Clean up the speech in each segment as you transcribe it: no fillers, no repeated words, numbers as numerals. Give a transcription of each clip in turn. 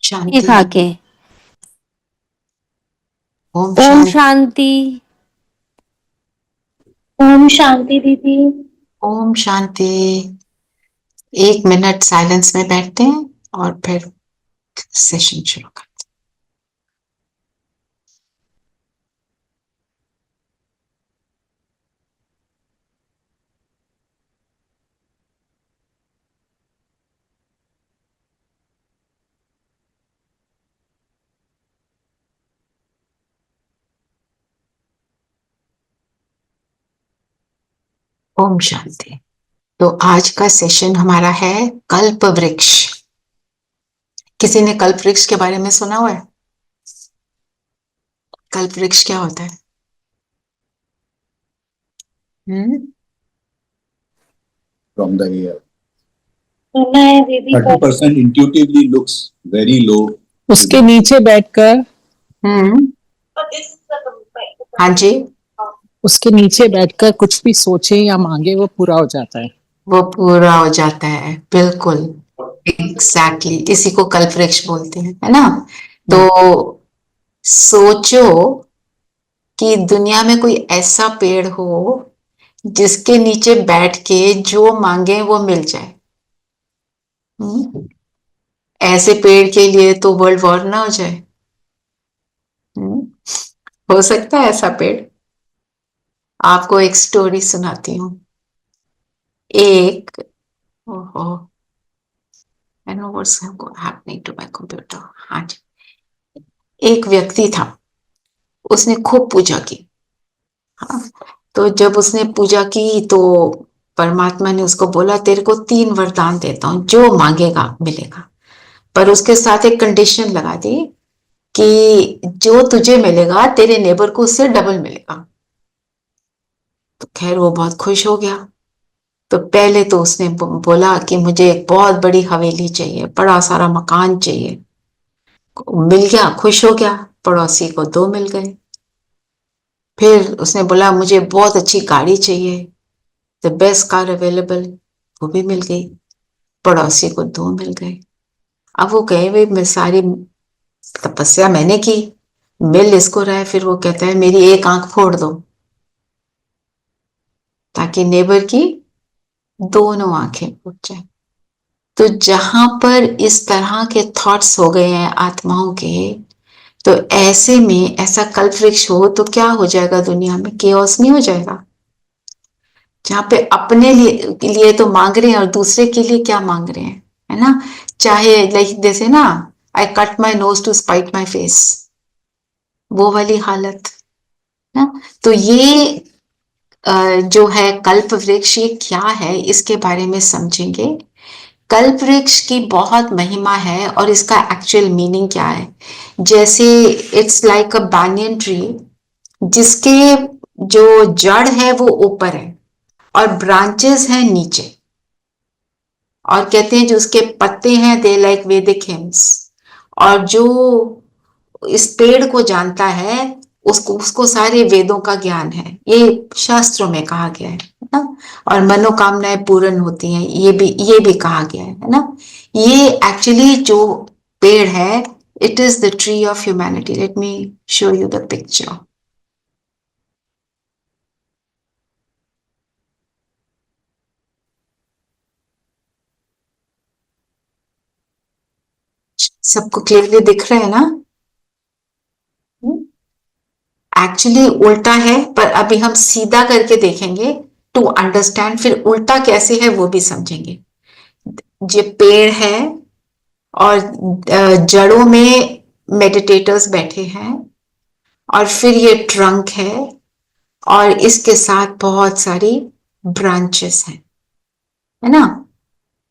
शांति। खा के। ओम ओम शांति। शांति। ओम शांति दीदी। ओम शांति। 1 मिनट साइलेंस में बैठते हैं और फिर सेशन शुरू करते हैं। ओम शांति। तो आज का सेशन हमारा है कल्प वृक्ष। किसी ने कल्प वृक्ष के बारे में सुना हुआ है? कल्प वृक्ष क्या होता है? From the air. सुना है दीदी। 30% intuitively looks very low. उसके नीचे बैठकर हाँ जी, उसके नीचे बैठकर कुछ भी सोचे या मांगे वो पूरा हो जाता है। वो पूरा हो जाता है, बिल्कुल एग्जैक्टली। इसी को कल्प वृक्ष बोलते हैं, है ना? तो सोचो कि दुनिया में कोई ऐसा पेड़ हो जिसके नीचे बैठ के जो मांगे वो मिल जाए। ऐसे पेड़ के लिए तो वर्ल्ड वॉर ना हो जाए। हो सकता है ऐसा पेड़? आपको एक स्टोरी सुनाती हूँ। एक ओहो, I know what's happening to my computer। हाँ जी, एक व्यक्ति था, उसने खूब पूजा की। हाँ, तो जब उसने पूजा की तो परमात्मा ने उसको बोला तेरे को 3 वरदान देता हूं, जो मांगेगा मिलेगा। पर उसके साथ एक कंडीशन लगा दी कि जो तुझे मिलेगा तेरे नेबर को उससे डबल मिलेगा। तो खैर वो बहुत खुश हो गया। तो पहले तो उसने बोला कि मुझे एक बहुत बड़ी हवेली चाहिए, बड़ा सारा मकान चाहिए। मिल गया, खुश हो गया। पड़ोसी को 2 मिल गए। फिर उसने बोला मुझे बहुत अच्छी गाड़ी चाहिए, द बेस्ट कार अवेलेबल, वो भी मिल गई। पड़ोसी को 2 मिल गए। अब वो कहे भाई मैं सारी तपस्या मैंने की, मिल इसको रहा है। फिर वो कहता है मेरी एक आंख फोड़ दो ताकि नेबर की दोनों आंखें फूट जाए। तो जहां पर इस तरह के थॉट्स हो गए हैं आत्माओं के, तो ऐसे में ऐसा कल्प वृक्ष हो तो क्या हो जाएगा? दुनिया में केओस नहीं हो जाएगा? जहां पे अपने लिए तो मांग रहे हैं और दूसरे के लिए क्या मांग रहे हैं, है ना? चाहे लाइक जैसे ना, I cut my nose to spite my face, वो वाली हालत ना। तो ये जो है कल्प वृक्ष, ये क्या है इसके बारे में समझेंगे। कल्प वृक्ष की बहुत महिमा है और इसका एक्चुअल मीनिंग क्या है। जैसे it's like a banyan tree, जिसके जो जड़ है वो ऊपर है और ब्रांचेस हैं नीचे, और कहते हैं जो उसके पत्ते हैं दे लाइक वैदिक हिम्स। और जो इस पेड़ को जानता है उसको सारे वेदों का ज्ञान है, ये शास्त्रों में कहा गया है ना। और मनोकामनाएं पूर्ण होती हैं, ये भी कहा गया है ना। ये एक्चुअली जो पेड़ है, it is the tree of humanity. Let me show you the picture. सबको क्लियरली दिख रहा है ना? एक्चुअली उल्टा है, पर अभी हम सीधा करके देखेंगे टू अंडरस्टैंड। फिर उल्टा कैसे है वो भी समझेंगे। ये पेड़ है और जड़ों में मेडिटेटर्स बैठे हैं, और फिर ये ट्रंक है, और इसके साथ बहुत सारी ब्रांचेस हैं, है ना।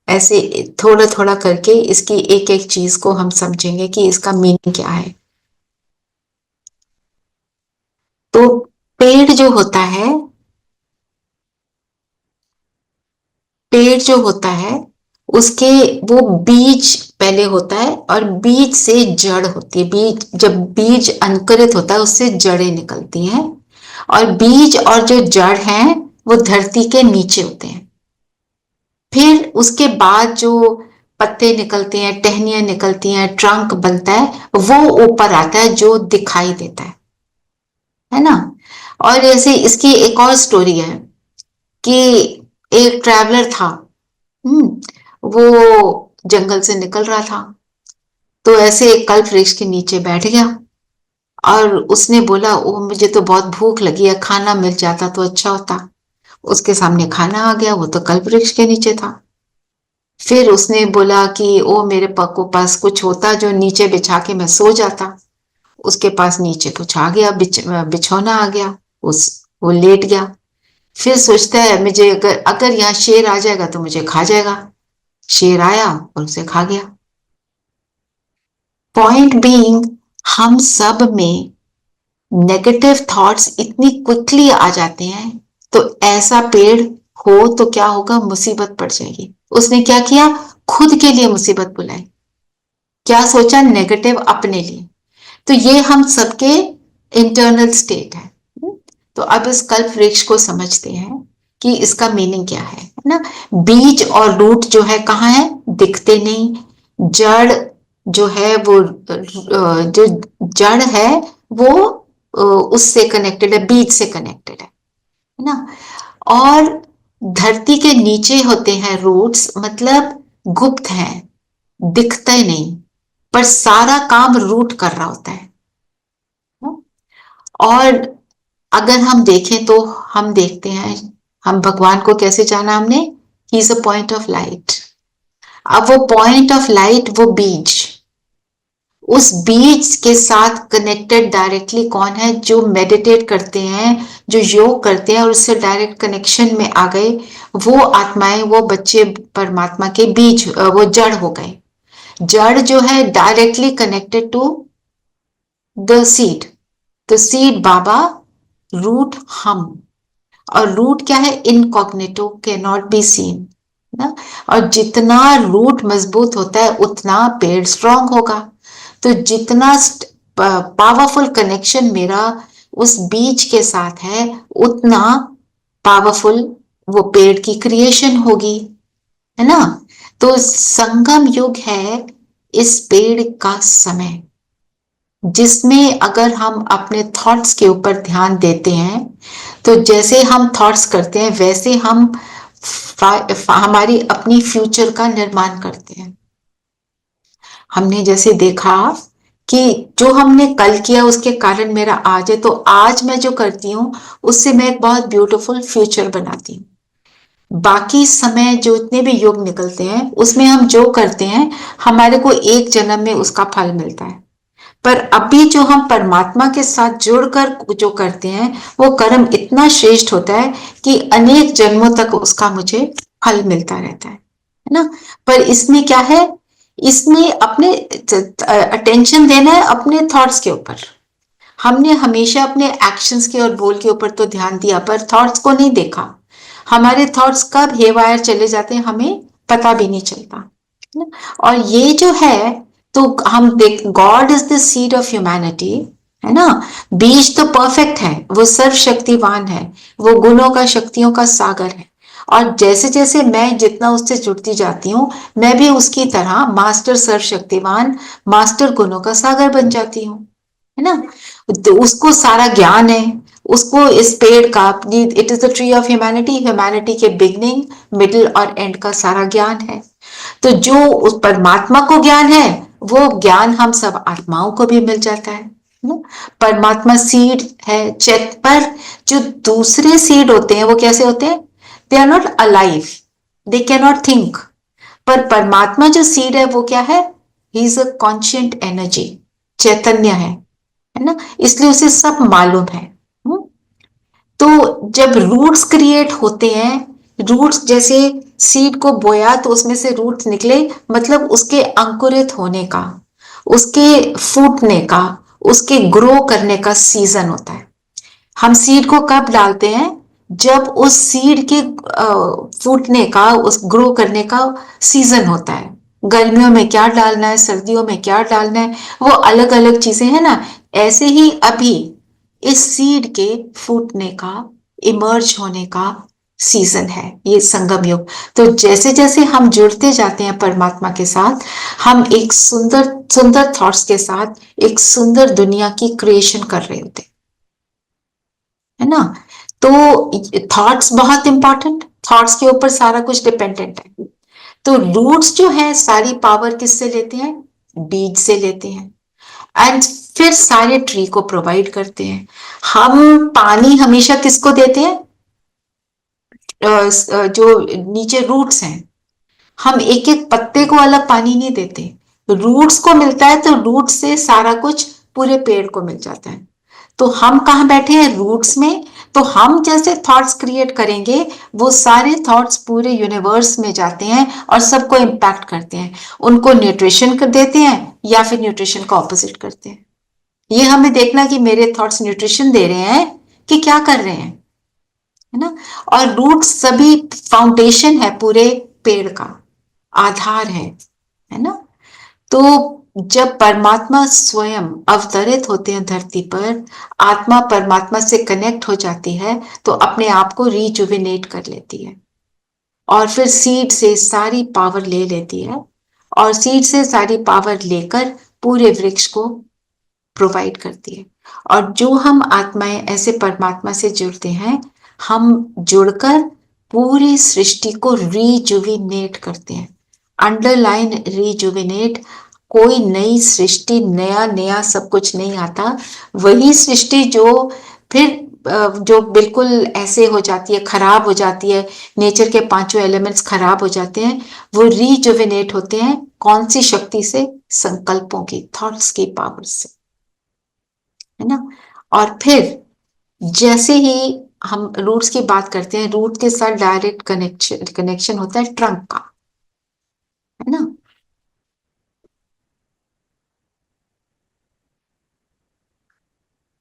ऐसे थोड़ा थोड़ा करके इसकी एक एक चीज को हम समझेंगे कि इसका मीनिंग क्या है। तो पेड़ जो होता है, पेड़ जो होता है उसके वो बीज पहले होता है, और बीज से जड़ होती है। बीज, जब बीज अंकुरित होता है उससे जड़ें निकलती हैं, और बीज और जो जड़ हैं वो धरती के नीचे होते हैं। फिर उसके बाद जो पत्ते निकलते हैं, टहनियां निकलती हैं, ट्रंक बनता है, वो ऊपर आता है जो दिखाई देता है ना। और ऐसे इसकी एक और स्टोरी है कि एक ट्रैवलर था, वो जंगल से निकल रहा था, तो ऐसे एक कल्प वृक्ष के नीचे बैठ गया, और उसने बोला, ओ मुझे तो बहुत भूख लगी है, खाना मिल जाता तो अच्छा होता। उसके सामने खाना आ गया, वो तो कल्प वृक्ष के नीचे था। फिर उसने बोला कि ओ मेरे पक्को पास कुछ होता जो नीचे बिछा के मैं सो जाता। उसके पास नीचे कुछ आ गया, बिछौना आ गया, उस वो लेट गया। फिर सोचता है, मुझे अगर अगर यहाँ शेर आ जाएगा तो मुझे खा जाएगा। शेर आया और उसे खा गया। पॉइंट बीइंग, हम सब में नेगेटिव थॉट्स इतनी क्विकली आ जाते हैं, तो ऐसा पेड़ हो तो क्या होगा, मुसीबत पड़ जाएगी। उसने क्या किया, खुद के लिए मुसीबत बुलाई। क्या सोचा, नेगेटिव अपने लिए। तो ये हम सबके इंटरनल स्टेट है। तो अब इस कल्प वृक्ष को समझते हैं कि इसका मीनिंग क्या है ना। बीज और रूट जो है कहाँ है, दिखते नहीं। जड़ जो है वो जो जड़ है वो उससे कनेक्टेड है, बीज से कनेक्टेड है ना। और धरती के नीचे होते हैं रूट्स, मतलब गुप्त हैं, दिखते नहीं, पर सारा काम रूट कर रहा होता है। और अगर हम देखें तो हम देखते हैं, हम भगवान को कैसे जाना हमने, ही is a point of light. अब वो पॉइंट ऑफ लाइट, वो बीज, उस बीज के साथ कनेक्टेड डायरेक्टली कौन है, जो मेडिटेट करते हैं, जो योग करते हैं और उससे डायरेक्ट कनेक्शन में आ गए, वो आत्माएं, वो बच्चे परमात्मा के बीज, वो जड़ हो गए। जड़ जो है directly connected to the seed, तो सीड बाबा, रूट हम। और रूट क्या है, incognito, can not be seen ना। और जितना रूट मजबूत होता है उतना पेड़ स्ट्रांग होगा। तो जितना पावरफुल कनेक्शन मेरा उस बीज के साथ है, उतना पावरफुल वो पेड़ की क्रिएशन होगी, है ना। तो संगम युग है इस पेड़ का समय, जिसमें अगर हम अपने थॉट्स के ऊपर ध्यान देते हैं, तो जैसे हम थॉट्स करते हैं वैसे हम हमारी अपनी फ्यूचर का निर्माण करते हैं। हमने जैसे देखा कि जो हमने कल किया उसके कारण मेरा आज है, तो आज मैं जो करती हूँ उससे मैं एक बहुत ब्यूटीफुल फ्यूचर बनाती हूँ। बाकी समय जो इतने भी युग निकलते हैं उसमें हम जो करते हैं हमारे को एक जन्म में उसका फल मिलता है, पर अभी जो हम परमात्मा के साथ जुड़कर जो करते हैं वो कर्म इतना श्रेष्ठ होता है कि अनेक जन्मों तक उसका मुझे फल मिलता रहता है ना। पर इसमें क्या है, इसमें अपने अटेंशन देना है अपने थॉट्स के ऊपर। हमने हमेशा अपने एक्शंस के और बोल के ऊपर तो ध्यान दिया, पर थॉट्स को नहीं देखा। हमारे थॉट्स कब हेवायर चले जाते हैं हमें पता भी नहीं चलता। और ये जो है, तो हम देख, God is the seed of humanity, है ना। बीज तो परफेक्ट है, वो सर्वशक्तिवान है, वो गुणों का, शक्तियों का सागर है। और जैसे जैसे मैं जितना उससे जुड़ती जाती हूँ, मैं भी उसकी तरह मास्टर सर्वशक्तिवान, मास्टर गुणों का सागर बन जाती हूँ, है ना। तो उसको सारा ज्ञान है, उसको इस पेड़ का, it is the tree of humanity, humanity के बिगनिंग, मिडिल और एंड का सारा ज्ञान है। तो जो उस परमात्मा को ज्ञान है वो ज्ञान हम सब आत्माओं को भी मिल जाता है ना? परमात्मा सीड है चेत, पर जो दूसरे सीड होते हैं वो कैसे होते हैं, they are not alive, they can not think. पर परमात्मा जो सीड है वो क्या है, he is a conscient energy, चैतन्य है ना, इसलिए उसे सब मालूम है। तो जब रूट्स क्रिएट होते हैं, रूट्स जैसे सीड को बोया तो उसमें से रूट्स निकले, मतलब उसके अंकुरित होने का, उसके फूटने का, उसके ग्रो करने का सीजन होता है। हम सीड को कब डालते हैं? जब उस सीड के फूटने का, उस ग्रो करने का सीजन होता है। गर्मियों में क्या डालना है, सर्दियों में क्या डालना है, वो अलग अलग चीजें हैं ना। ऐसे ही अभी इस सीड के फूटने का, इमर्ज होने का सीजन है ये संगम युग। तो जैसे जैसे हम जुड़ते जाते हैं परमात्मा के साथ, हम एक सुंदर सुंदर थॉट्स के साथ एक सुंदर दुनिया की क्रिएशन कर रहे होते हैं, है ना। तो थॉट्स बहुत इंपॉर्टेंट, थॉट्स के ऊपर सारा कुछ डिपेंडेंट है। तो रूट्स जो है सारी पावर किससे लेते हैं? बीज से लेते हैं, एंड फिर सारे ट्री को प्रोवाइड करते हैं। हम पानी हमेशा किसको देते हैं? जो नीचे रूट्स हैं। हम एक एक पत्ते को अलग पानी नहीं देते, रूट्स को मिलता है, तो रूट से सारा कुछ पूरे पेड़ को मिल जाता है। तो हम कहाँ बैठे हैं? रूट्स में। तो हम जैसे थॉट्स क्रिएट करेंगे, वो सारे थॉट्स पूरे यूनिवर्स में जाते हैं और सबको इम्पैक्ट करते हैं, उनको न्यूट्रिशन कर देते हैं या फिर न्यूट्रिशन का ऑपोजिट करते हैं। ये हमें देखना कि मेरे थॉट्स न्यूट्रिशन दे रहे हैं कि क्या कर रहे हैं, है ना। और रूट सभी फाउंडेशन है पूरे पेड़ का, आधार है ना। तो जब परमात्मा स्वयं अवतरित होते हैं धरती पर, आत्मा परमात्मा से कनेक्ट हो जाती है, तो अपने आप को रिजुविनेट कर लेती है और फिर सीड से सारी पावर ले लेती है, और सीड से सारी पावर लेकर पूरे वृक्ष को प्रोवाइड करती है। और जो हम आत्माएं ऐसे परमात्मा से जुड़ते हैं, हम जुड़कर पूरी सृष्टि को रिजुविनेट करते हैं। Underline rejuvenate. कोई नई सृष्टि, नया नया सब कुछ नहीं आता। वही सृष्टि जो फिर जो बिल्कुल ऐसे हो जाती है, खराब हो जाती है, नेचर के पांचों एलिमेंट्स खराब हो जाते हैं, वो रिजुविनेट होते हैं। कौन सी शक्ति से? संकल्पों की, थॉट्स की पावर से, है ना। और फिर जैसे ही हम रूट्स की बात करते हैं, रूट के साथ डायरेक्ट कनेक्शन होता है ट्रंक का, है ना।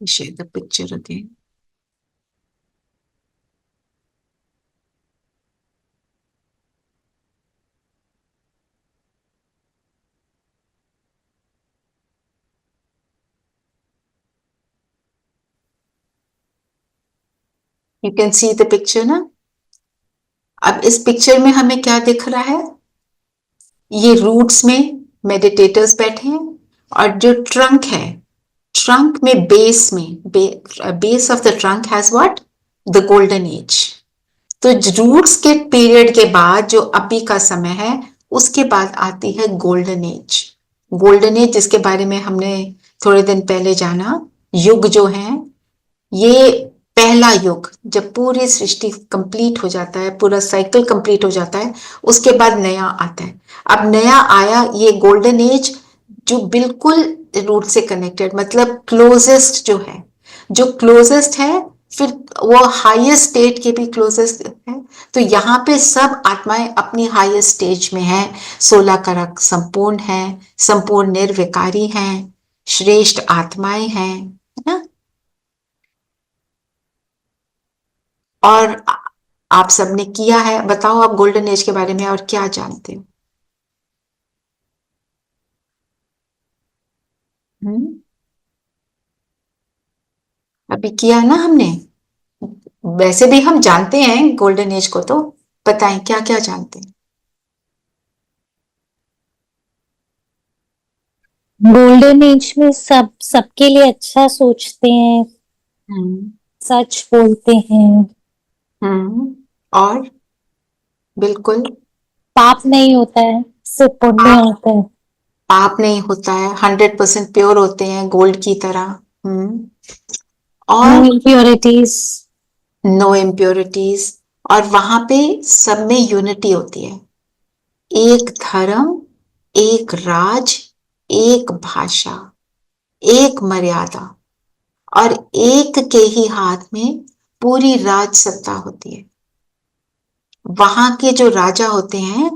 Share the picture again. You can see the picture ना। अब इस पिक्चर में हमें क्या दिख रहा है? ये रूट्स में मेडिटेटर्स बैठे हैं, और जो ट्रंक है, ट्रंक में बेस में base of the trunk has what? The golden age. तो रूट्स के पीरियड के बाद जो अभी का समय है, उसके बाद आती है गोल्डन एज। गोल्डन एज जिसके बारे में हमने थोड़े दिन पहले जाना, युग जो है, ये पहला युग, जब पूरी सृष्टि कंप्लीट हो जाता है, पूरा साइकिल कंप्लीट हो जाता है, उसके बाद नया आता है। अब नया आया ये गोल्डन एज, जो बिल्कुल रूट से कनेक्टेड, मतलब क्लोजेस्ट जो है, जो क्लोजेस्ट है, फिर वो हाईएस्ट स्टेट के भी क्लोजेस्ट है। तो यहाँ पे सब आत्माएं अपनी हाईएस्ट स्टेज में है, 16 करक संपूर्ण है, संपूर्ण निर्विकारी हैं, श्रेष्ठ आत्माएं हैं, है ना। और आप सबने किया है। बताओ आप गोल्डन एज के बारे में और क्या जानते हो? अभी किया ना हमने। वैसे भी हम जानते हैं गोल्डन एज को, तो बताएं क्या क्या जानते हैं। गोल्डन एज में सब सबके लिए अच्छा सोचते हैं, सच बोलते हैं, और बिल्कुल पाप नहीं होता है, सिर्फ पुण्य पाप होता है। पाप नहीं होता है, 100% प्योर होते हैं गोल्ड की तरह। नो और इम्प्योरिटीज। No impurities. और वहां पे सब में यूनिटी होती है। एक धर्म, एक राज, एक भाषा, एक मर्यादा और एक के ही हाथ में पूरी राज सत्ता होती है। वहां के जो राजा होते हैं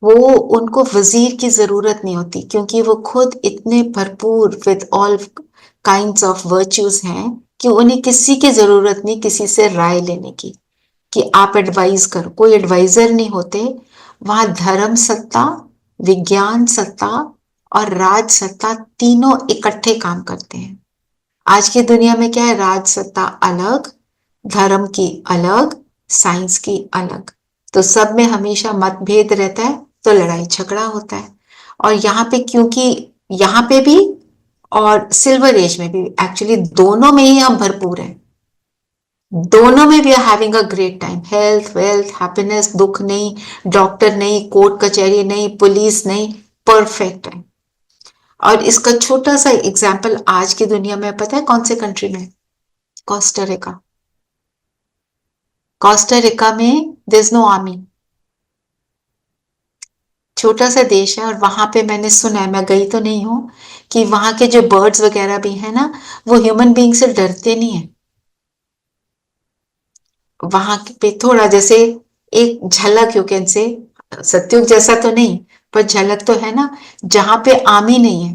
वो, उनको वजीर की जरूरत नहीं होती, क्योंकि वो खुद इतने भरपूर with all kinds of virtues हैं कि उन्हें किसी की जरूरत नहीं किसी से राय लेने की कि आप एडवाइस करो। कोई एडवाइजर नहीं होते वहां। धर्म सत्ता, विज्ञान सत्ता और राज सत्ता तीनों इकट्ठे काम करते हैं। आज की दुनिया में क्या है, राज सत्ता अलग, धर्म की अलग, साइंस की अलग। तो सब में हमेशा मतभेद रहता है, तो लड़ाई झगड़ा होता है। और यहाँ पे, क्योंकि यहाँ पे भी और सिल्वर एज में भी, एक्चुअली दोनों में ही हम भरपूर हैं। दोनों में we are having a great time. Health, wealth, happiness, दुख नहीं, डॉक्टर नहीं, कोर्ट कचहरी नहीं, पुलिस नहीं, परफेक्ट है। और इसका छोटा सा एग्जाम्पल आज की दुनिया में पता है कौन से कंट्री में? कोस्टारिका। कोस्टारिका में देयर इज नो आर्मी। छोटा सा देश है और वहां पे मैंने सुना है, मैं गई तो नहीं हूं, कि वहां के जो बर्ड्स वगैरह भी है ना, वो ह्यूमन बीइंग से डरते नहीं है। वहां पे थोड़ा जैसे एक झलक, यू कैन से, सत्युग जैसा तो नहीं पर झलक तो है ना, जहां पे आर्मी नहीं है।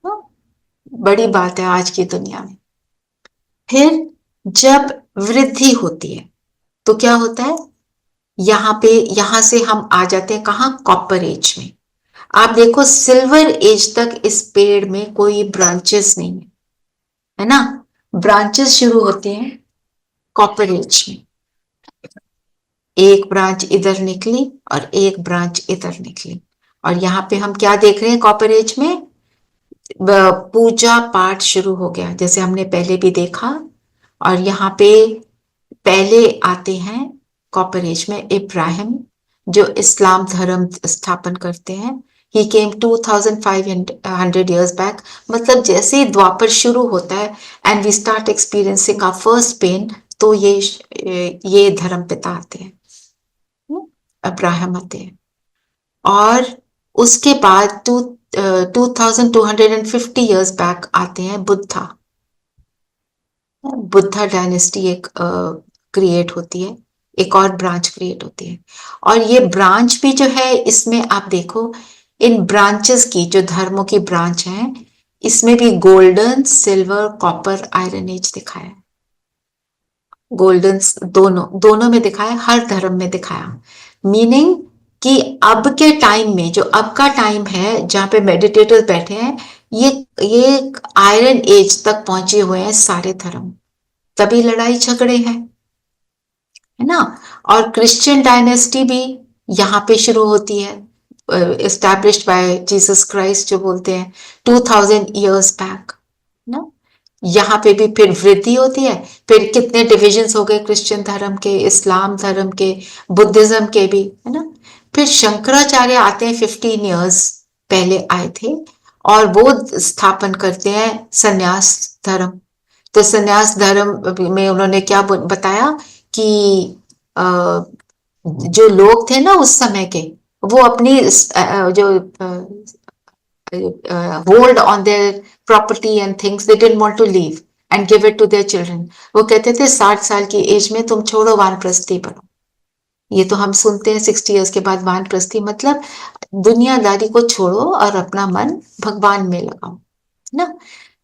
हाँ, बड़ी बात है आज की दुनिया में। फिर जब वृद्धि होती है तो क्या होता है, यहाँ पे, यहां से हम आ जाते हैं कहाँ, कॉपर एज में। आप देखो सिल्वर एज तक इस पेड़ में कोई ब्रांचेस नहीं है, है ना। ब्रांचेस शुरू होते हैं कॉपर एज में। एक ब्रांच इधर निकली और एक ब्रांच इधर निकली। और यहाँ पे हम क्या देख रहे हैं, कॉपर एज में पूजा पाठ शुरू हो गया, जैसे हमने पहले भी देखा। और यहाँ पे पहले आते हैं कॉपर एज में इब्राहिम, जो इस्लाम धर्म स्थापन करते हैं। He came 2500 years back. मतलब जैसे ही द्वापर शुरू होता है and we start experiencing our first pain, तो ये धर्म पिता आते हैं, अब्राहम आते हैं। और उसके बाद 2250 years बैक आते हैं बुद्धा। बुद्धा डायनेस्टी एक क्रिएट होती है, एक और ब्रांच क्रिएट होती है। और ये ब्रांच भी जो है, इसमें आप देखो इन ब्रांचेस की, जो धर्मों की ब्रांच है, इसमें भी golden, silver, copper, iron age दिखाया है। गोल्डन दोनों में दिखाया, हर धर्म में दिखाया। मीनिंग कि अब के टाइम में, जो अब का टाइम है जहां पे मेडिटेटर्स बैठे हैं, ये आयरन एज तक पहुंचे हुए हैं सारे धर्म। तभी लड़ाई झगड़े हैं, है ना। और क्रिश्चियन डायनेस्टी भी यहाँ पे शुरू होती है, एस्टैब्लिश्ड बाय जीसस क्राइस्ट, जो बोलते हैं 2000 years बैक ना। यहाँ पे भी फिर वृद्धि होती है। फिर कितने डिविजन्स हो गए क्रिश्चियन धर्म के, इस्लाम धर्म के, बुद्धिज्म के भी, है ना। फिर शंकराचार्य आते हैं, 15 years पहले आए थे, और वो स्थापन करते हैं संन्यास धर्म। तो संन्यास धर्म में उन्होंने क्या बताया कि जो लोग थे ना उस समय के, वो अपनी जो hold on their property and things, they didn't want to leave and give it to their children. वो कहते थे 60 साल की एज में तुम छोड़ो, वानप्रस्थी बनो। ये तो हम सुनते हैं 60 years के बाद वानप्रस्थी, मतलब दुनियादारी को छोड़ो और अपना मन भगवान में लगाओ, ना।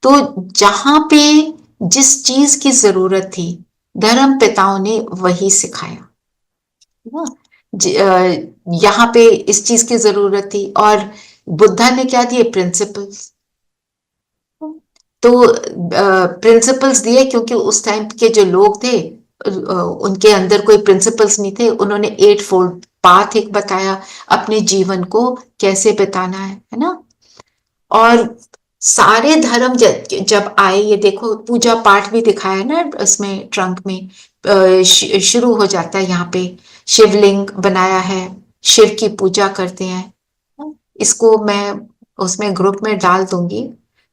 तो जहां पे जिस चीज की जरूरत थी, धर्म पिताओं ने वही सिखाया। यहाँ पे इस चीज की जरूरत थी, और बुद्धा ने क्या दिए, प्रिंसिपल्स। तो प्रिंसिपल्स दिए क्योंकि उस टाइम के जो लोग थे, उनके अंदर कोई प्रिंसिपल्स नहीं थे। उन्होंने 8-fold पाथ एक बताया, अपने जीवन को कैसे बिताना है ना। और सारे धर्म जब आए, ये देखो पूजा पाठ भी दिखाया ना उसमें, ट्रंक में शुरू हो जाता है। यहाँ पे शिवलिंग बनाया है, शिव की पूजा करते हैं। इसको मैं उसमें ग्रुप में डाल दूंगी।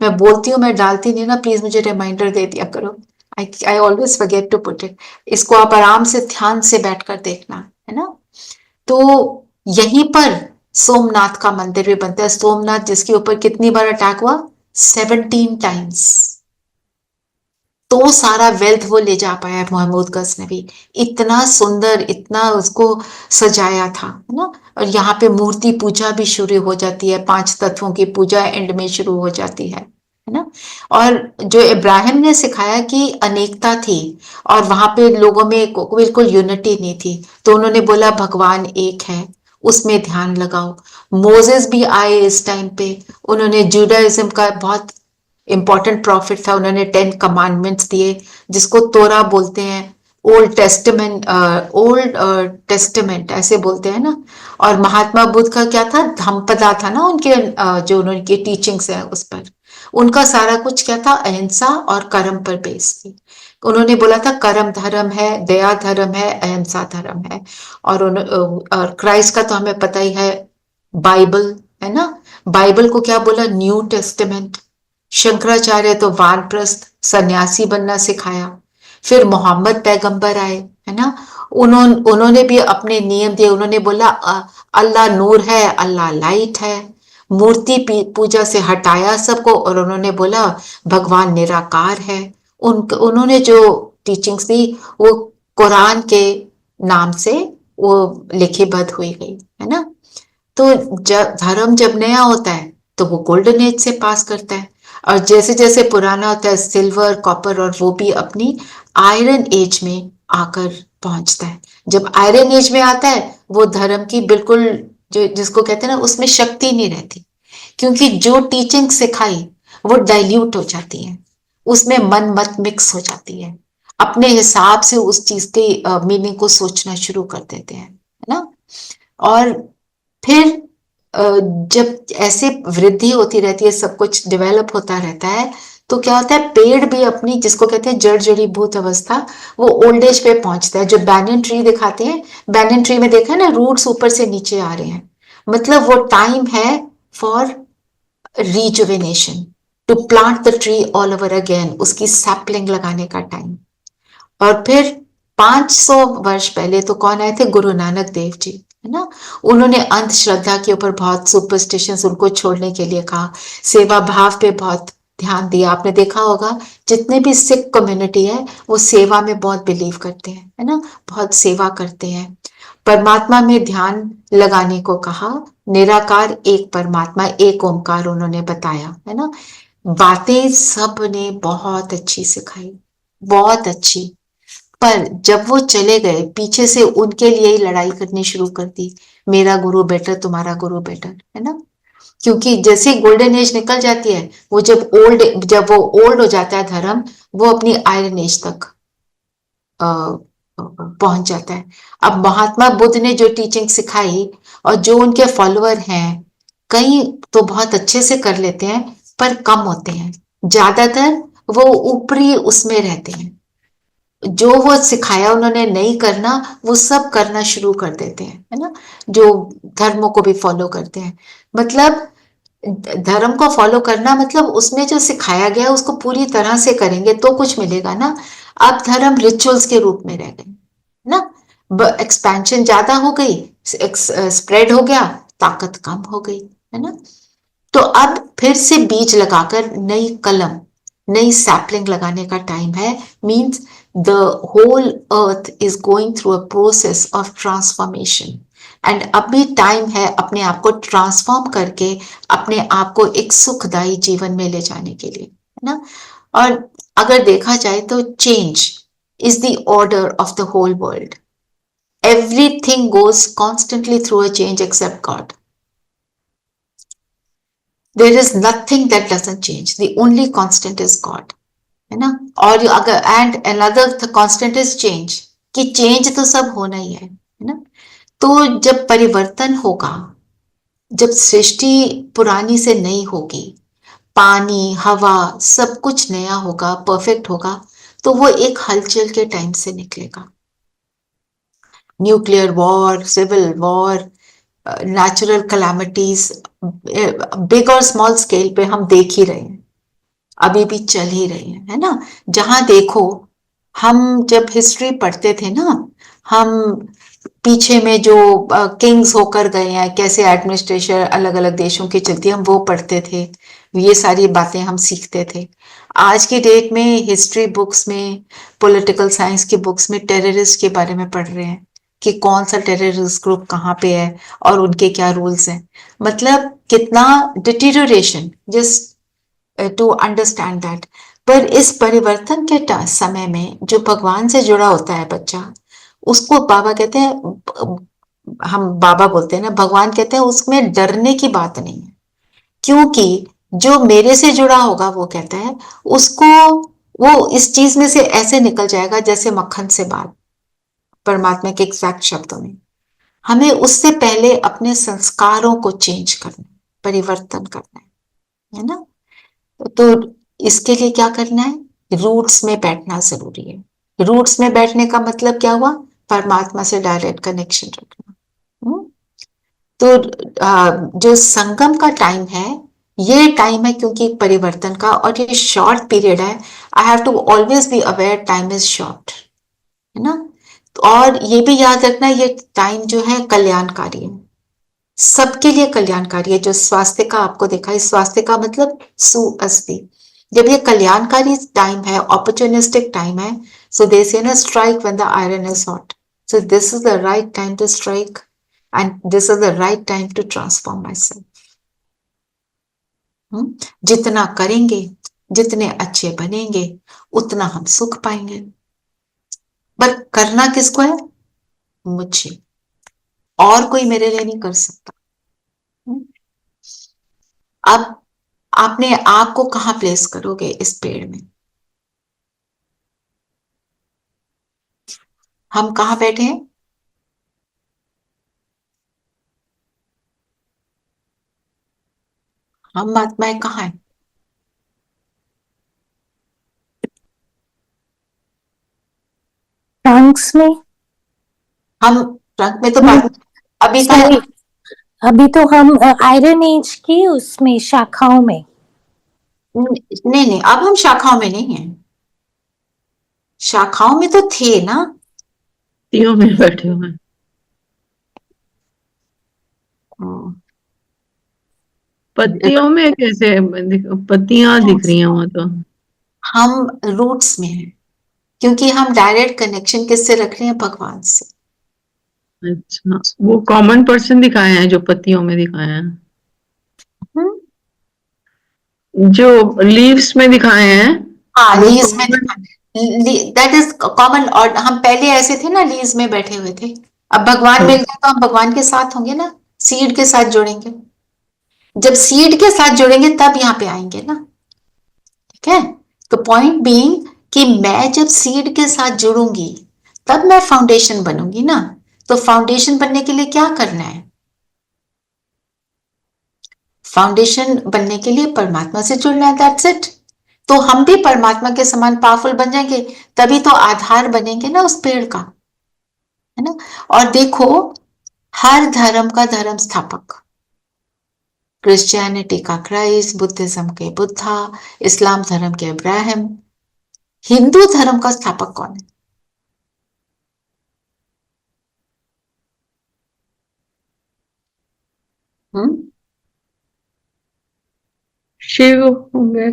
मैं बोलती हूँ, मैं डालती नहीं ना, प्लीज मुझे रिमाइंडर दे दिया करो। I always forget to put it. इसको आप आराम से ध्यान से बैठकर देखना, है ना। तो यहीं पर सोमनाथ का मंदिर भी बनता है, सोमनाथ जिसके ऊपर कितनी बार अटैक हुआ, 17 टाइम्स। तो सारा वेल्थ वो ले जा पाया महमूद गजनवी, इतना सुंदर, इतना उसको सजाया था, है ना। और यहाँ पे मूर्ति पूजा भी शुरू हो जाती है, 5 तत्वों की पूजा एंड में शुरू हो जाती है ना। और जो इब्राहिम ने सिखाया कि अनेकता थी और वहां पे लोगों में बिल्कुल यूनिटी नहीं थी, तो उन्होंने बोला भगवान एक है, उसमें ध्यान लगाओ। मोजेस भी आए इस टाइम पे, उन्होंने जुडाइज्म का बहुत इंपॉर्टेंट प्रॉफिट था, उन्होंने 10 कमांडमेंट्स दिए जिसको तोरा बोलते हैं, ओल्ड टेस्टमेंट ऐसे बोलते हैं ना। और महात्मा बुद्ध का क्या था, धम्पदा था ना उनके, जो उनकी टीचिंग्स है उस पर, उनका सारा कुछ क्या था, अहिंसा और कर्म पर बेस थी। उन्होंने बोला था कर्म धर्म है, दया धर्म है, अहिंसा धर्म है। और क्राइस्ट का तो हमें पता ही है, बाइबल है ना, बाइबल को क्या बोला, न्यू टेस्टमेंट। शंकराचार्य तो वानप्रस्थ सन्यासी बनना सिखाया। फिर मोहम्मद पैगंबर आए, है ना, उन्होंने भी अपने नियम दिए। उन्होंने बोला अल्लाह नूर है, अल्लाह लाइट है, मूर्ति पूजा से हटाया सबको, और उन्होंने बोला भगवान निराकार है। उन्होंने जो टीचिंग्स दी वो कुरान के नाम से वो लिखिबद्ध हुई गई, है ना। तो धर्म जब नया होता है तो वो गोल्डन एज से पास करता है, और जैसे जैसे पुराना होता है सिल्वर कॉपर, और वो भी अपनी आयरन एज में आकर पहुंचता है। जब आयरन एज में आता है वो धर्म की बिल्कुल, जो जिसको कहते हैं ना, उसमें शक्ति नहीं रहती, क्योंकि जो टीचिंग सिखाई वो डाइल्यूट हो जाती है, उसमें मन मत मिक्स हो जाती है, अपने हिसाब से उस चीज के मीनिंग को सोचना शुरू कर देते हैं, है ना। और फिर जब ऐसे वृद्धि होती रहती है, सब कुछ डेवलप होता रहता है, तो क्या होता है, पेड़ भी अपनी जिसको कहते हैं जड़ जड़ीभूत अवस्था, वो ओल्ड एज पे पहुंचता है। जो बैनियन ट्री दिखाते हैं, बैनियन ट्री में देखा है ना, रूट्स ऊपर से नीचे आ रहे हैं, मतलब वो टाइम है for rejuvenation, to plant the tree all over again, उसकी सैपलिंग लगाने का टाइम। और फिर 500 वर्ष पहले तो कौन आए थे, गुरु नानक देव जी, है ना। उन्होंने अंधश्रद्धा के ऊपर बहुत, सुपरस्टिशंस उनको छोड़ने के लिए कहा, सेवा भाव पे बहुत ध्यान दिया। आपने देखा होगा जितने भी सिख कम्युनिटी है वो सेवा में बहुत बिलीव करते हैं, है ना, बहुत सेवा करते हैं। परमात्मा में ध्यान लगाने को कहा, निराकार एक परमात्मा, एक ओमकार उन्होंने बताया, है ना। बातें सब ने बहुत अच्छी सिखाई, बहुत अच्छी। पर जब वो चले गए, पीछे से उनके लिए ही लड़ाई करनी शुरू कर दी, मेरा गुरु बेटर, तुम्हारा गुरु बेटर, है ना। क्योंकि जैसे गोल्डन एज निकल जाती है, वो जब वो ओल्ड हो जाता है धर्म, वो अपनी आयरन एज तक पहुंच जाता है। अब महात्मा बुद्ध ने जो टीचिंग सिखाई और जो उनके फॉलोअर हैं, कई तो बहुत अच्छे से कर लेते हैं पर कम होते हैं, ज्यादातर वो ऊपरी उसमें रहते हैं। जो वो सिखाया उन्होंने नहीं करना, वो सब करना शुरू कर देते हैं, है ना, जो धर्मों को भी फॉलो करते हैं। मतलब धर्म को फॉलो करना मतलब उसमें जो सिखाया गया उसको पूरी तरह से करेंगे तो कुछ मिलेगा ना। अब धर्म रिचुअल्स के रूप में रह गए ना, एक्सपेंशन ज्यादा हो गई, स्प्रेड हो गया, ताकत कम हो गई, है ना। तो अब फिर से बीज लगाकर नई कलम, नई सैपलिंग लगाने का टाइम है। Means the whole earth is going through a process of transformation, and अभी टाइम है अपने आप को ट्रांसफॉर्म करके अपने आप को एक सुखदायी जीवन में ले जाने के लिए, है ना। और अगर देखा जाए तो change is the order of the whole world, everything goes constantly through a change except God. There is nothing that doesn't change. The only constant is God, है ना। और अगर and another constant is change, कि change तो सब होना ही है ना। तो जब परिवर्तन होगा, जब सृष्टि पुरानी से नई होगी, पानी हवा सब कुछ नया होगा, परफेक्ट होगा, तो वो एक हलचल के टाइम से निकलेगा। Nuclear war, civil war, natural calamities, big और स्मॉल स्केल पे हम देख ही रहे हैं, अभी भी चल ही रहे हैं, है ना। जहां देखो, हम जब हिस्ट्री पढ़ते थे ना, हम पीछे में जो किंग्स होकर गए हैं, कैसे एडमिनिस्ट्रेशन अलग अलग देशों की चलती है, हम वो पढ़ते थे, ये सारी बातें हम सीखते थे। आज की डेट में हिस्ट्री बुक्स में, पॉलिटिकल साइंस की बुक्स में टेररिस्ट के बारे में पढ़ रहे हैं कि कौन सा टेररिस्ट ग्रुप कहाँ पे है और उनके क्या रूल्स हैं। मतलब कितना deterioration, just to understand that. पर इस परिवर्तन के समय में जो भगवान से जुड़ा होता है बच्चा, उसको बाबा कहते हैं, हम बाबा बोलते हैं ना, भगवान कहते हैं उसमें डरने की बात नहीं है, क्योंकि जो मेरे से जुड़ा होगा वो कहता है उसको, वो इस चीज में से ऐसे निकल जाएगा जैसे मक्खन से बात, परमात्मा के एग्जैक्ट शब्दों में। हमें उससे पहले अपने संस्कारों को चेंज करना, परिवर्तन करना है ना। तो इसके लिए क्या करना है, रूट्स में बैठना जरूरी है। रूट्स में बैठने का मतलब क्या हुआ, परमात्मा से डायरेक्ट कनेक्शन रखना। तो जो संगम का टाइम है, ये टाइम है क्योंकि परिवर्तन का, और ये शॉर्ट पीरियड है। I have to always be aware time is short, है ना। और ये भी याद रखना, ये टाइम जो है कल्याणकारी है, सबके लिए कल्याणकारी है। जो स्वास्थ्य का आपको देखा है, स्वास्थ्य का मतलब सुअस्थि, जब ये कल्याणकारी टाइम है, अपॉर्चुनिस्टिक टाइम है, सो दे से ना, strike when the iron is hot. So this is the right time to strike and this is the right time to transform myself. जितना करेंगे, जितने अच्छे बनेंगे, उतना हम सुख पाएंगे। पर करना किसको है, मुझे, और कोई मेरे लिए नहीं कर सकता। अब आपने आप को कहां प्लेस करोगे इस पेड़ में, हम कहां बैठे हैं, हम आत्माएं कहाँ हैं, ट्रंक्स में। हम ट्रंक में तो बात अभी तो सॉरी, अभी तो हम आयरन एज की उसमें शाखाओं में। नहीं नहीं, अब हम शाखाओं में नहीं है, शाखाओं में तो थे ना, पत्तियों में बैठे हुए हैं। पत्तियों में कैसे, पत्तियां दिख रही हैं वहां तो। हम रूट्स में हैं, क्योंकि हम डायरेक्ट कनेक्शन किससे रख रहे हैं, भगवान से। अच्छा, वो कॉमन पर्सन दिखाए हैं जो पत्तियों में दिखाए हैं, हम्म? जो लीव्स में दिखाए हैं हाँ, वो लीज में कॉमन। That is common. और हम पहले ऐसे थे ना, लीज में बैठे हुए थे, अब भगवान मिल गए तो हम भगवान के साथ होंगे ना, सीड के साथ जुड़ेंगे। जब सीड के साथ जुड़ेंगे तब यहाँ पे आएंगे ना, ठीक है। तो पॉइंट बीइंग कि मैं जब सीड के साथ जुड़ूंगी तब मैं फाउंडेशन बनूंगी ना। तो फाउंडेशन बनने के लिए क्या करना है, फाउंडेशन बनने के लिए परमात्मा से जुड़ना है, दैट्स इट। तो हम भी परमात्मा के समान पावरफुल बन जाएंगे, तभी तो आधार बनेंगे ना उस पेड़ का, है ना। और देखो, हर धर्म का धर्म स्थापक, क्रिश्चियनिटी का क्राइस्ट, बुद्धिज्म के बुद्धा, इस्लाम धर्म के इब्राहिम, हिंदू धर्म का स्थापक कौन है, हम्म? शिव होंगे।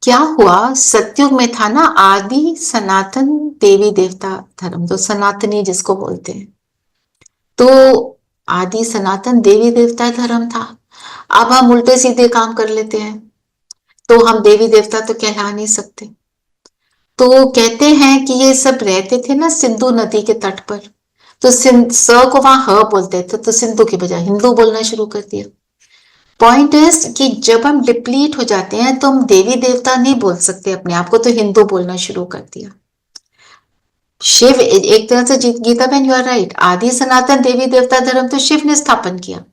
क्या हुआ, सतयुग में था ना आदि सनातन देवी देवता धर्म, तो सनातनी जिसको बोलते हैं, तो आदि सनातन देवी देवता धर्म था। अब हम उल्टे सीधे काम कर लेते हैं, तो हम देवी देवता तो कहला नहीं सकते। तो कहते हैं कि ये सब रहते थे ना सिंधु नदी के तट पर, तो स को वहां ह बोलते थे, तो सिंधु की बजाय हिंदू बोलना शुरू कर दिया। पॉइंट इज कि जब हम डिप्लीट हो जाते हैं तो हम देवी देवता नहीं बोल सकते अपने आप को, तो हिंदू बोलना शुरू कर दिया। शिव एक तरह से, गीता बहन यू आर राइट, आदि सनातन देवी देवता धर्म तो शिव ने स्थापन किया,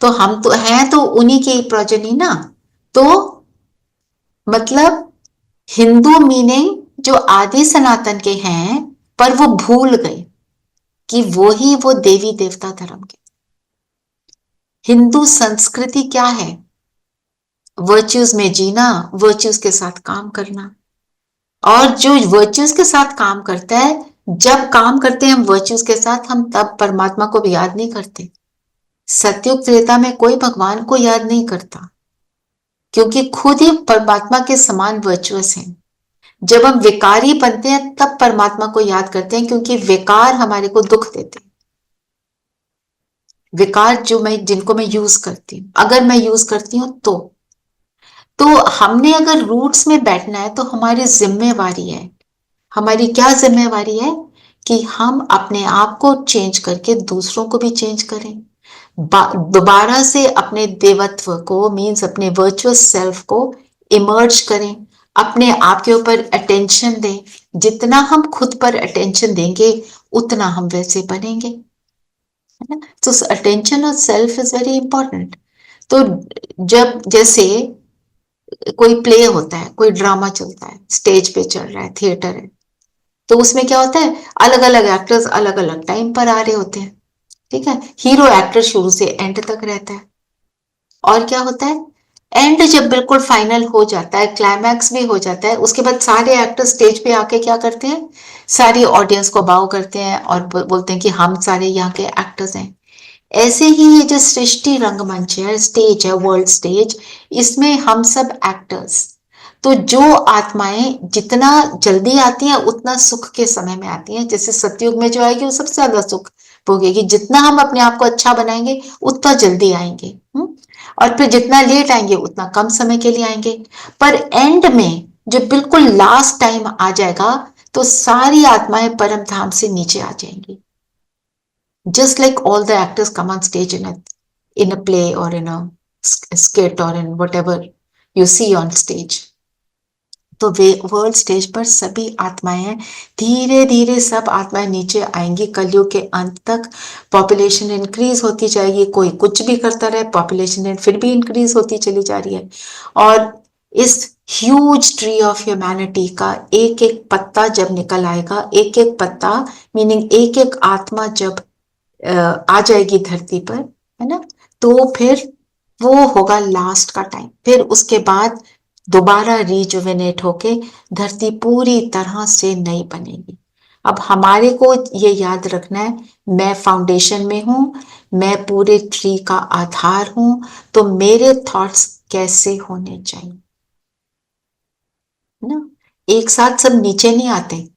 तो हम तो हैं तो उन्हीं की प्रोजनी ना। तो मतलब हिंदू मीनिंग जो आदि सनातन के हैं, पर वो भूल गए कि वो ही वो देवी देवता धर्म के। हिंदू संस्कृति क्या है, वर्च्यूज में जीना, वर्च्यूज के साथ काम करना, और जो वर्च्यूज के साथ काम करता है, जब काम करते हैं हम वर्च्यूज के साथ, हम तब परमात्मा को भी याद नहीं करते। सतयुग त्रेता में कोई भगवान को याद नहीं करता, क्योंकि खुद ही परमात्मा के समान वर्चुअस हैं। जब हम विकारी बनते हैं तब परमात्मा को याद करते हैं, क्योंकि विकार हमारे को दुख देते हैं। विकार जिनको मैं यूज करती हूँ, अगर मैं यूज करती हूँ तो हमने अगर रूट्स में बैठना है तो हमारी जिम्मेवारी है। हमारी क्या जिम्मेवारी है कि हम अपने आप को चेंज करके दूसरों को भी चेंज करें, दोबारा से अपने देवत्व को, मीन्स अपने वर्चुअस सेल्फ को इमर्ज करें, अपने आप के ऊपर अटेंशन दें। जितना हम खुद पर अटेंशन देंगे उतना हम वैसे बनेंगे, है ना। तो अटेंशन और सेल्फ इज वेरी इंपॉर्टेंट। तो जब जैसे कोई प्ले होता है, कोई ड्रामा चलता है, स्टेज पे चल रहा है, थिएटर है, तो उसमें क्या होता है, अलग अलग एक्टर्स अलग अलग टाइम पर आ रहे होते हैं, ठीक है। हीरो एक्टर शुरू से एंड तक रहता है। और क्या होता है, एंड जब बिल्कुल फाइनल हो जाता है, क्लाइमैक्स भी हो जाता है, उसके बाद सारे एक्टर स्टेज पे आके क्या करते हैं, सारी ऑडियंस को बाव करते हैं और बोलते हैं कि हम सारे यहाँ के एक्टर्स हैं। ऐसे ही ये जो सृष्टि रंगमंच है, स्टेज है, वर्ल्ड स्टेज, इसमें हम सब एक्टर्स। तो जो आत्माएं जितना जल्दी आती हैं उतना सुख के समय में आती हैं। जैसे सतयुग में जो आएगी वो सबसे ज्यादा सुख भोगेगी। जितना हम अपने आप को अच्छा बनाएंगे उतना जल्दी आएंगे, और फिर जितना लेट आएंगे उतना कम समय के लिए आएंगे। पर एंड में जो बिल्कुल लास्ट टाइम आ जाएगा तो सारी आत्माएं परम धाम से नीचे आ जाएंगी। Just like all the actors come on stage in a play or in a skit or in whatever you see on stage, तो वे वर्ल्ड स्टेज पर सभी आत्माएं धीरे धीरे सब आत्माएं नीचे आएंगी। कलयुग के अंत तक पॉपुलेशन इंक्रीज होती जाएगी, कोई कुछ भी करता रहे, पॉपुलेशन फिर भी इंक्रीज होती चली जा रही है। और इस ह्यूज ट्री ऑफ ह्यूमैनिटी का एक एक पत्ता जब निकल आएगा, एक एक पत्ता मीनिंग एक एक आत्मा जब आ जाएगी धरती पर, है ना, तो फिर वो होगा लास्ट का टाइम। फिर उसके बाद दोबारा रिजुवेनेट होके धरती पूरी तरह से नई बनेगी। अब हमारे को ये याद रखना है, मैं फाउंडेशन में हूं, मैं पूरे ट्री का आधार हूं, तो मेरे थॉट्स कैसे होने चाहिए, ना। एक साथ सब नीचे नहीं आते,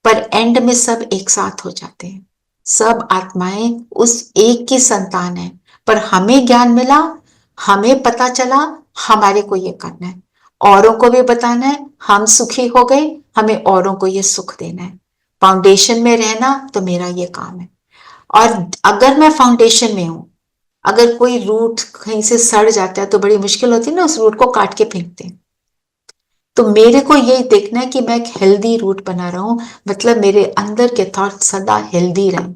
पर एंड में सब एक साथ हो जाते हैं। सब आत्माएं उस एक की संतान है, पर हमें ज्ञान मिला, हमें पता चला हमारे को ये करना है, औरों को भी बताना है, हम सुखी हो गए, हमें औरों को ये सुख देना है। फाउंडेशन में रहना तो मेरा ये काम है। और अगर मैं फाउंडेशन में हूं, अगर कोई रूट कहीं से सड़ जाता है तो बड़ी मुश्किल होती है ना, उस रूट को काट के फेंकते हैं। तो मेरे को ये देखना है कि मैं एक हेल्दी रूट बना रहा हूं, मतलब मेरे अंदर के थॉट्स सदा हेल्दी रहें।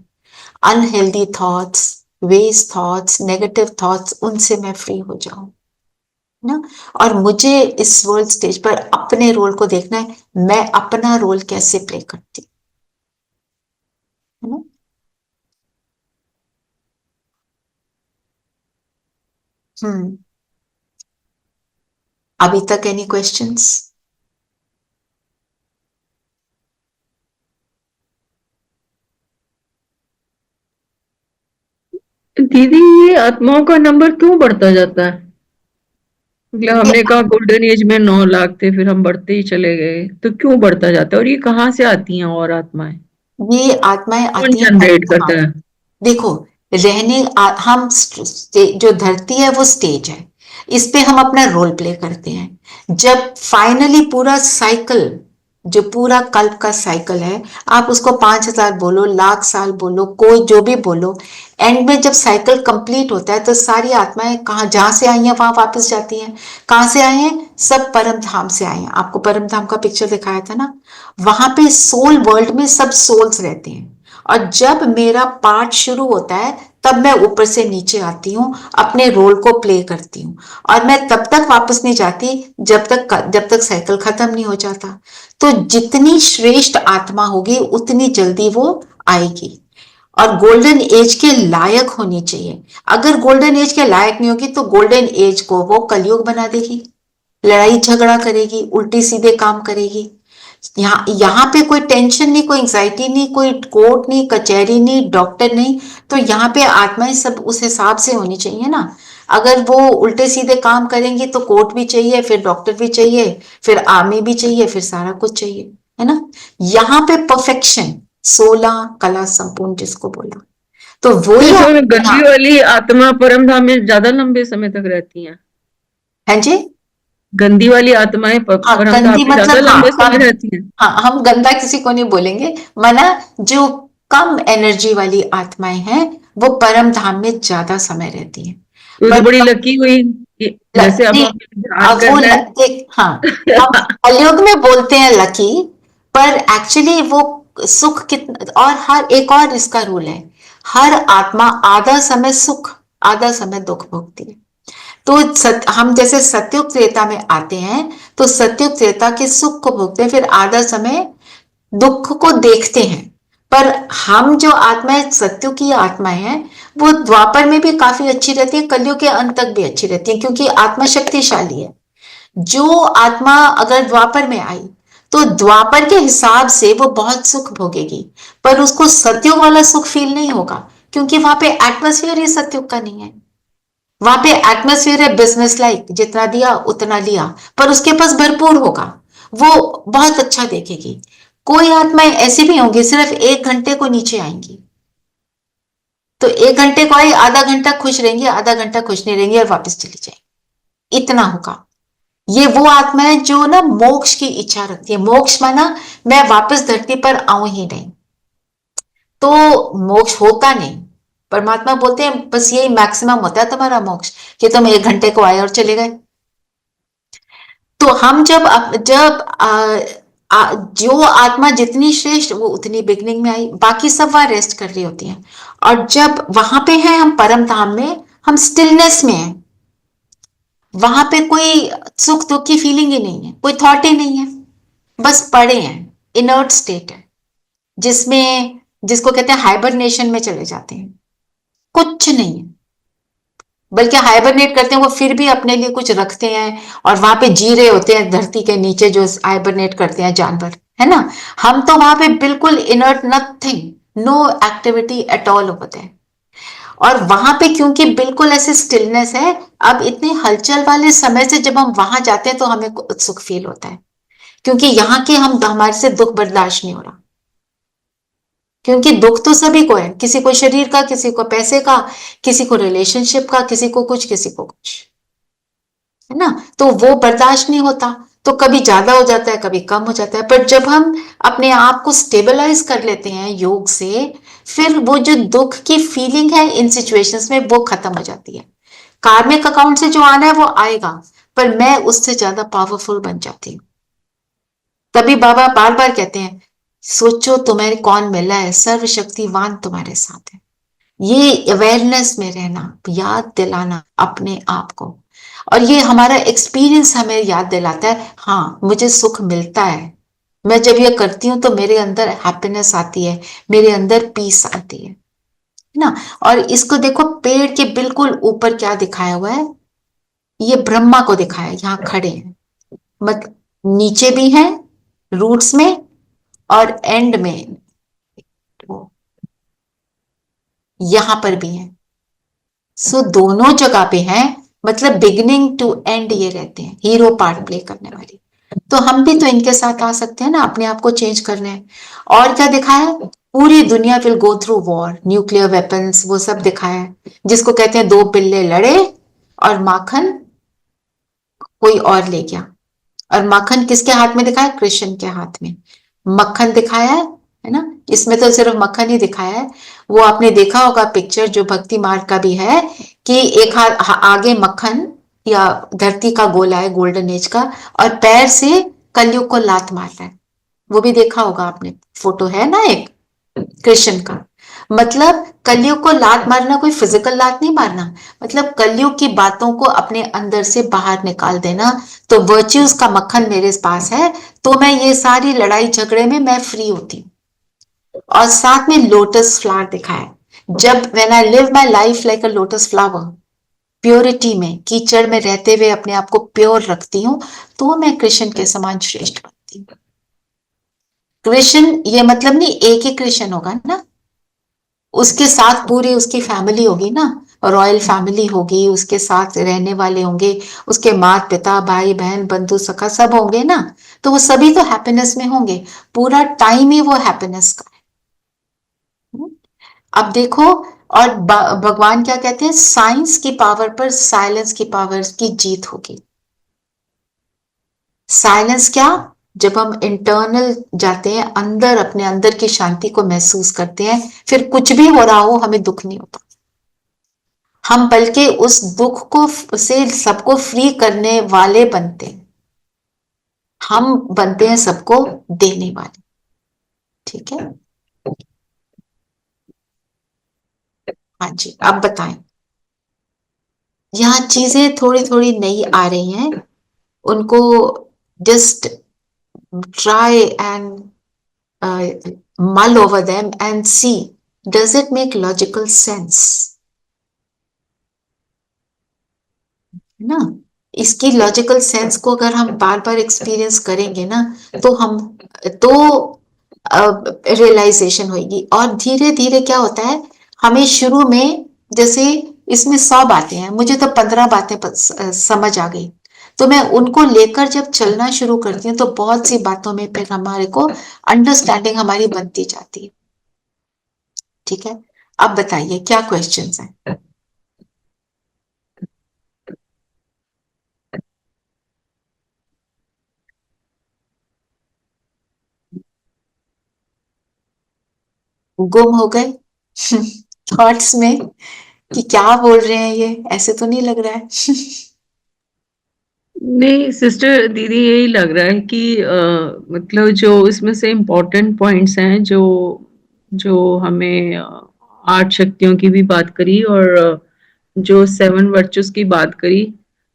Unhealthy thoughts, waste thoughts, negative thoughts, उनसे मैं फ्री हो जाऊं ना। और मुझे इस वर्ल्ड स्टेज पर अपने रोल को देखना है, मैं अपना रोल कैसे प्ले करती हूँ, है ना। अभी तक एनी क्वेश्चंस? दीदी, ये आत्माओं का नंबर क्यों बढ़ता जाता है? मतलब हमने कहा गोल्डन एज में 9 लाख थे, फिर हम बढ़ते ही चले गए, तो क्यों बढ़ता जाता है? और ये कहाँ से आती हैं और आत्माएं? ये आत्माएं कौन आती हैं जनरेट करता है? देखो, हम जो धरती है वो स्टेज है, इस पे हम अपना रोल प्ले करते हैं। जब फाइनली पूरा साइकिल, जो पूरा कल्प का साइकिल है, आप उसको 5000 बोलो, लाख साल बोलो, कोई जो भी बोलो, एंड में जब साइकिल कंप्लीट होता है तो सारी आत्माएं कहाँ, जहां से आई हैं वहां वापस जाती हैं। कहां से आए हैं? सब परम धाम से आए हैं। आपको परम धाम का पिक्चर दिखाया था ना, वहां पे सोल वर्ल्ड में सब सोल्स रहते हैं। और जब मेरा पार्ट शुरू होता है तब मैं ऊपर से नीचे आती हूँ, अपने रोल को प्ले करती हूँ, और मैं तब तक वापस नहीं जाती जब तक साइकिल खत्म नहीं हो जाता। तो जितनी श्रेष्ठ आत्मा होगी उतनी जल्दी वो आएगी, और गोल्डन एज के लायक होनी चाहिए। अगर गोल्डन एज के लायक नहीं होगी तो गोल्डन एज को वो कलयुग बना देगी, लड़ाई झगड़ा करेगी, उल्टी सीधे काम करेगी। यहाँ पे कोई टेंशन नहीं, कोई एंग्जाइटी नहीं, कोई कोर्ट नहीं, कचहरी नहीं, डॉक्टर नहीं। तो यहाँ पे आत्माएं सब उस हिसाब से होनी चाहिए ना। अगर वो उल्टे सीधे काम करेंगी तो कोर्ट भी चाहिए, फिर डॉक्टर भी चाहिए, फिर आर्मी भी चाहिए, फिर सारा कुछ चाहिए, है ना। यहाँ पे परफेक्शन, 16 कला संपूर्ण जिसको बोला, तो तो वही इसमें हाँ गंदी वाली आत्मा परम धाम में ज्यादा लंबे समय तक रहती हैं? हाँ जी। गंदी वाली आत्माएं हाँ परम धाम गंदी में ज्यादा मतलब लंबे हाँ समय कम, रहती हैं? हाँ हम गंदा किसी को नहीं बोलेंगे, माना जो कम एनर्जी वाली आत्माएं हैं वो परम धाम में ज्यादा समय रहती हैं। तो बट बड़ी लकी हुई जैसे अब नहीं, हमें ध्यान अब वो करना है। देख हाँ, हम कलयुग में बोलते हैं लकी, पर एक्चुअली वो सुख कितना, और हर एक और इसका रूल है, हर आत्मा आधा समय सुख आधा समय दुख भोगती है। तो हम जैसे सत्युग त्रेता में आते हैं, तो सत्युग त्रेता के सुख को भोगते हैं, फिर आधा समय दुख को देखते हैं। पर हम जो आत्माएं सत्युग की आत्माएं हैं वो द्वापर में भी काफी अच्छी रहती है, कलयुग के अंत तक भी अच्छी रहती है, क्योंकि आत्मा शक्तिशाली है। जो आत्मा अगर द्वापर में आई तो द्वापर के हिसाब से वो बहुत सुख भोगेगी, पर उसको सत्युग वाला सुख फील नहीं होगा, क्योंकि वहां पे एटमोस्फियर ही सत्युग का नहीं है। वहां पे एटमोस्फियर है बिजनेस लाइक, जितना दिया उतना लिया, पर उसके पास भरपूर होगा, वो बहुत अच्छा देखेगी। कोई आत्माएं ऐसी भी होंगी सिर्फ 1 घंटे को नीचे आएंगी, तो 1 घंटे को आई, आधा घंटा खुश रहेंगी, आधा घंटा खुश नहीं रहेंगी और वापस चली जाएंगी, इतना होगा। ये वो आत्मा है जो ना मोक्ष की इच्छा रखती है। मोक्ष माना मैं वापस धरती पर आऊं ही नहीं, तो मोक्ष होता नहीं। परमात्मा बोलते हैं बस यही मैक्सिमम होता है तुम्हारा मोक्ष, कि तुम 1 घंटे को आए और चले गए। तो हम जो आत्मा जितनी श्रेष्ठ वो उतनी बिगनिंग में आई, बाकी सब वहां रेस्ट कर रही होती हैं। और जब वहां पे हैं हम परम धाम में, हम स्टिलनेस में हैं, वहां पे कोई सुख दुख की फीलिंग ही नहीं है, कोई थॉट ही नहीं है, बस पड़े हैं, इनर्ट स्टेट है, जिसमें जिसको कहते हैं हाइबरनेशन में चले जाते हैं, कुछ नहीं है। बल्कि हाइबरनेट करते हैं वो, फिर भी अपने लिए कुछ रखते हैं और वहां पे जी रहे होते हैं धरती के नीचे, जो हाइबरनेट करते हैं जानवर, है ना। हम तो वहां पे बिल्कुल inert, nothing, no activity at all होते हैं। और वहां पे क्योंकि बिल्कुल ऐसे स्टिलनेस है, अब इतने हलचल वाले समय से जब हम वहां जाते हैं तो हमें उत्सुक फील होता है, क्योंकि यहाँ के हमारे से दुख बर्दाश्त नहीं हो रहा। क्योंकि दुख तो सभी को है, किसी को शरीर का, किसी को पैसे का, किसी को रिलेशनशिप का, किसी को कुछ, किसी को कुछ, है ना। तो वो बर्दाश्त नहीं होता, तो कभी ज्यादा हो जाता है, कभी कम हो जाता है। पर जब हम अपने आप को स्टेबलाइज कर लेते हैं योग से, फिर वो जो दुख की फीलिंग है इन सिचुएशंस में वो खत्म हो जाती है। कार्मिक अकाउंट से जो आना है वो आएगा, पर मैं उससे ज्यादा पावरफुल बन जाती हूँ। तभी बाबा बार बार कहते हैं, सोचो तुम्हें कौन मिला है, सर्वशक्तिवान तुम्हारे साथ है। ये अवेयरनेस में रहना, याद दिलाना अपने आप को, और ये हमारा एक्सपीरियंस हमें याद दिलाता है, हाँ मुझे सुख मिलता है, मैं जब ये करती हूँ तो मेरे अंदर हैप्पीनेस आती है, मेरे अंदर पीस आती है ना। और इसको देखो, पेड़ के बिल्कुल ऊपर क्या दिखाया हुआ है, ये ब्रह्मा को दिखाया है, यहाँ खड़े हैं, मतलब नीचे भी हैं रूट्स में और एंड में यहां पर भी हैं। सो दोनों जगह पे हैं, मतलब बिगिनिंग टू एंड ये रहते हैं, हीरो पार्ट प्ले करने वाली। तो हम भी तो इनके साथ आ सकते हैं ना, अपने आप को चेंज करने। और क्या दिखाया है, पूरी दुनिया will go through war, nuclear weapons, वो सब दिखाया है, जिसको कहते हैं 2 पिल्ले लड़े और माखन कोई और ले गया। और माखन किसके हाथ में दिखाया, कृष्ण के हाथ में मक्खन दिखाया है ना। इसमें तो सिर्फ मक्खन ही दिखाया है। वो आपने देखा होगा पिक्चर जो भक्ति मार्ग का भी है, कि एक हाथ आगे मक्खन या धरती का गोला है गोल्डन एज का, और पैर से कलयुग को लात मार रहा है, वो भी देखा होगा आपने, फोटो है ना एक कृष्ण का। मतलब कलयुग को लात मारना कोई फिजिकल लात नहीं मारना, मतलब कलयुग की बातों को अपने अंदर से बाहर निकाल देना। तो वर्च्यूज का मक्खन मेरे पास है, तो मैं ये सारी लड़ाई झगड़े में मैं फ्री होती हूँ। और साथ में लोटस फ्लावर दिखाया, जब when I live my life like a lotus flower, purity में, कीचड़ में रहते हुए अपने आप को प्योर रखती हूँ, तो मैं कृष्ण के समान श्रेष्ठ बनती हूँ। कृष्ण ये मतलब नहीं एक ही कृष्ण होगा ना, उसके साथ पूरी उसकी फैमिली होगी ना, रॉयल फैमिली होगी, उसके साथ रहने वाले होंगे, उसके माता पिता भाई बहन बंधु सखा सब होंगे ना, तो वो सभी तो हैप्पीनेस में होंगे, पूरा टाइम ही वो हैप्पीनेस का है। अब देखो, और भगवान क्या कहते हैं, साइंस की पावर पर साइलेंस की पावर की जीत होगी। साइलेंस क्या, जब हम इंटरनल जाते हैं, अंदर अपने अंदर की शांति को महसूस करते हैं, फिर कुछ भी हो रहा हो हमें दुख नहीं होता, हम बल्कि उस दुख को से सबको फ्री करने वाले बनते हैं, हम बनते हैं सबको देने वाले। ठीक है, हाँ जी, अब बताएं, यहाँ चीजें थोड़ी थोड़ी नई आ रही हैं, उनको just try and mull over them and see, does it make logical sense, ना? इसकी लॉजिकल सेंस को अगर हम बार बार एक्सपीरियंस करेंगे ना, तो हम तो रियलाइजेशन होगी, और धीरे धीरे क्या होता है, हमें शुरू में जैसे इसमें 100 बातें हैं, मुझे तो 15 बातें समझ आ गई, तो मैं उनको लेकर जब चलना शुरू करती हूँ तो बहुत सी बातों में फिर हमारे को अंडरस्टैंडिंग हमारी बनती जाती है। ठीक है, अब बताइए क्या क्वेश्चंस हैं? गुम हो गए थॉट्स में कि क्या बोल रहे हैं ये, ऐसे तो नहीं लग रहा है नहीं सिस्टर दीदी, यही लग रहा है कि मतलब जो इसमें से इम्पोर्टेंट पॉइंट्स हैं, जो जो हमें 8 शक्तियों की भी बात करी, और जो 7 वर्चुस की बात करी,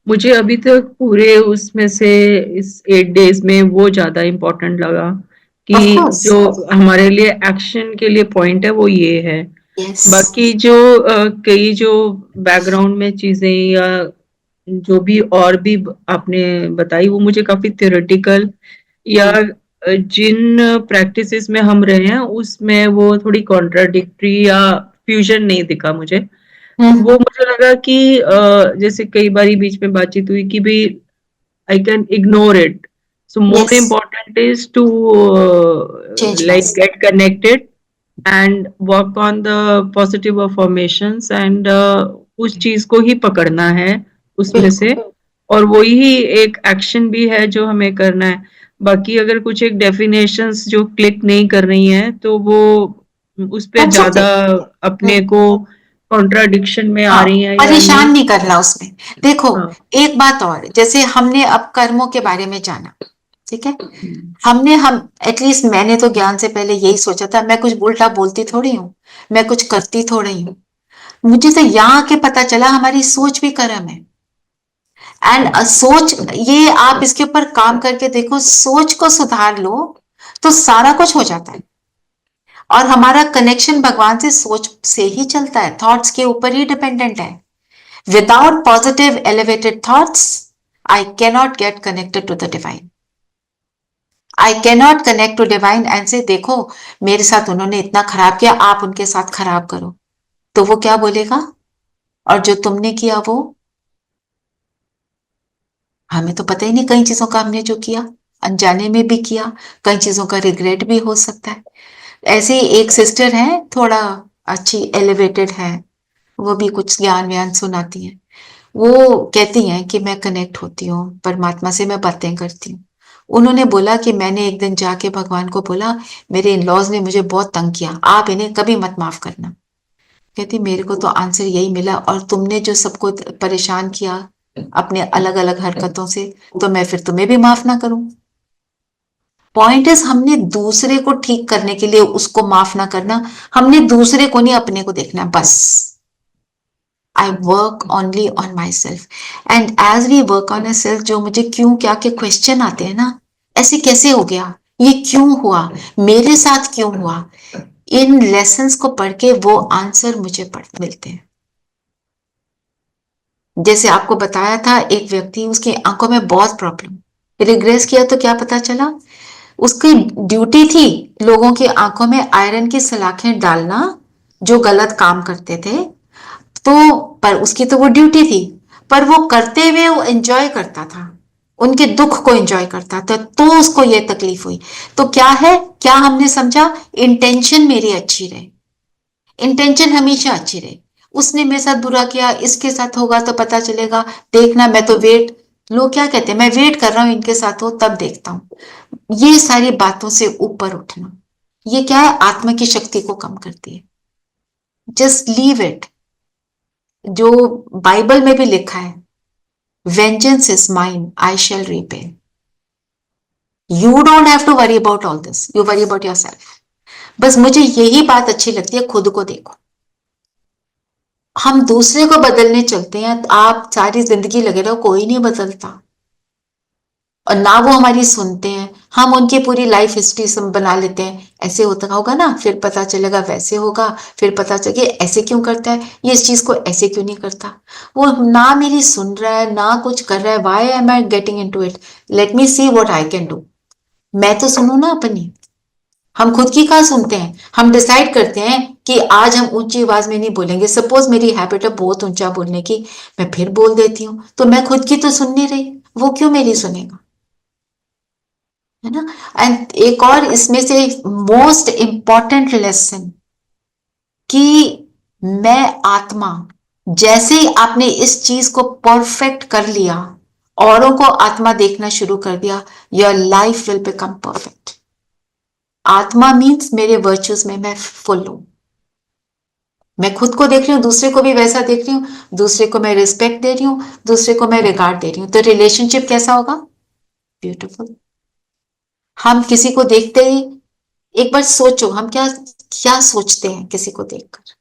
मुझे अभी तक पूरे उसमें से इस 8 डेज में वो ज्यादा इम्पोर्टेंट लगा ऑफ कि कोर्स, जो हमारे लिए एक्शन के लिए पॉइंट है वो ये है। यस, बाकी जो कई जो बैकग्राउंड में चीजें या जो भी और भी आपने बताई, वो मुझे काफी थ्योरेटिकल या जिन प्रैक्टिसेस में हम रहे हैं उसमें वो थोड़ी कॉन्ट्राडिक्टरी या फ्यूजन नहीं दिखा मुझे। वो मुझे लगा कि जैसे कई बारी बीच में बातचीत हुई कि भी I can ignore it. So more yes, important is to change like mind, get connected and work on the positive affirmations and उस चीज को ही पकड़ना है उसमें से, बिल्कुल, और वही एक एक्शन भी है जो हमें करना है। बाकी अगर कुछ एक डेफिनेशंस जो क्लिक नहीं कर रही हैं तो वो उस पे दैट्स ओके, ज्यादा अपने को कॉन्ट्राडिक्शन में आ हाँ, रही हैं या नहीं। परेशान नहीं करना उसमें। देखो, हाँ। एक बात और, जैसे हमने अब कर्मों के बारे में जाना, ठीक है, हम्म। हम एटलीस्ट मैंने तो ज्ञान से पहले यही सोचा था, मैं कुछ उल्टा बोलती थोड़ी हूँ, मैं कुछ करती थोड़ी हूँ, मुझे तो यहाँ के पता चला हमारी सोच भी कर्म है। एंड सोच, ये आप इसके ऊपर काम करके देखो, सोच को सुधार लो तो सारा कुछ हो जाता है, और हमारा कनेक्शन भगवान से सोच से ही चलता है, थॉट्स के ऊपर ही डिपेंडेंट है। Without positive elevated thoughts I cannot get connected to the divine, I cannot connect to divine and से देखो मेरे साथ उन्होंने इतना खराब किया, आप उनके साथ खराब करो, तो वो क्या बोलेगा, और जो तुमने किया वो, हमें तो पता ही नहीं कई चीजों का हमने जो किया, अनजाने में भी किया, कई चीजों का रिग्रेट भी हो सकता है। ऐसे ही एक सिस्टर है, थोड़ा अच्छी एलिवेटेड है, वो भी कुछ ज्ञान व्यान सुनाती हैं, वो कहती हैं कि मैं कनेक्ट होती हूँ परमात्मा से, मैं बातें करती हूँ। उन्होंने बोला कि मैंने एक दिन जाके भगवान को बोला, मेरे इन लॉज ने मुझे बहुत तंग किया, आप इन्हें कभी मत माफ करना। कहती मेरे को तो आंसर यही मिला, और तुमने जो सबको परेशान किया अपने अलग अलग हरकतों से, तो मैं फिर तुम्हें भी माफ ना करूं। पॉइंट इज, हमने दूसरे को ठीक करने के लिए उसको माफ ना करना, हमने दूसरे को नहीं अपने को देखना, बस। I work only on myself, and as we work on a self, जो मुझे क्यों क्या के क्वेश्चन आते हैं ना, ऐसे कैसे हो गया, ये क्यों हुआ, मेरे साथ क्यों हुआ, इन लेसन्स को पढ़ के वो आंसर मुझे मिलते हैं। जैसे आपको बताया था, एक व्यक्ति, उसकी आंखों में बहुत प्रॉब्लम, रिग्रेस किया तो क्या पता चला, उसकी ड्यूटी थी लोगों की आंखों में आयरन की सलाखें डालना जो गलत काम करते थे। तो पर उसकी तो वो ड्यूटी थी, पर वो करते हुए वो एंजॉय करता था, उनके दुख को एंजॉय करता था, तो उसको ये तकलीफ हुई। तो क्या है, क्या हमने समझा, इंटेंशन मेरी अच्छी रहे, इंटेंशन हमेशा अच्छी रहे। उसने मेरे साथ बुरा किया, इसके साथ होगा तो पता चलेगा, देखना मैं तो वेट, लोग क्या कहते हैं, मैं वेट कर रहा हूं इनके साथ हो तब देखता हूं। ये सारी बातों से ऊपर उठना, ये क्या है, आत्मा की शक्ति को कम करती है। Just leave it. जो बाइबल में भी लिखा है, vengeance is mine I shall repay. You don't have to worry about all this, you worry about yourself. बस मुझे यही बात अच्छी लगती है, खुद को देखो। हम दूसरे को बदलने चलते हैं, आप सारी जिंदगी लगे रहो, कोई नहीं बदलता, और ना वो हमारी सुनते हैं। हम उनकी पूरी लाइफ हिस्ट्री बना लेते हैं, ऐसे होता होगा ना, फिर पता चलेगा वैसे होगा, फिर पता चले ऐसे क्यों करता है, ये इस चीज को ऐसे क्यों नहीं करता। वो ना मेरी सुन रहा है ना कुछ कर रहा है, why am I getting into it, let me see what I can do. मैं तो सुनू ना अपनी, हम खुद की कहाँ सुनते हैं। हम डिसाइड करते हैं कि आज हम ऊंची आवाज में नहीं बोलेंगे, सपोज मेरी हैबिट है बहुत ऊंचा बोलने की, मैं फिर बोल देती हूँ, तो मैं खुद की तो सुन नहीं रही, वो क्यों मेरी सुनेगा, है ना। एंड एक और इसमें से मोस्ट इंपॉर्टेंट लेसन, कि मैं आत्मा, जैसे ही आपने इस चीज को परफेक्ट कर लिया, औरों को आत्मा देखना शुरू कर दिया, your life will become perfect. आत्मा मीन्स मेरे वर्च्यूज में मैं फुल हूं, मैं खुद को देख रही हूं, दूसरे को भी वैसा देख रही हूं, दूसरे को मैं रिस्पेक्ट दे रही हूं, दूसरे को मैं रिगार्ड दे रही हूं, तो रिलेशनशिप कैसा होगा, ब्यूटीफुल। हम किसी को देखते ही एक बार सोचो, हम क्या क्या सोचते हैं किसी को देखकर।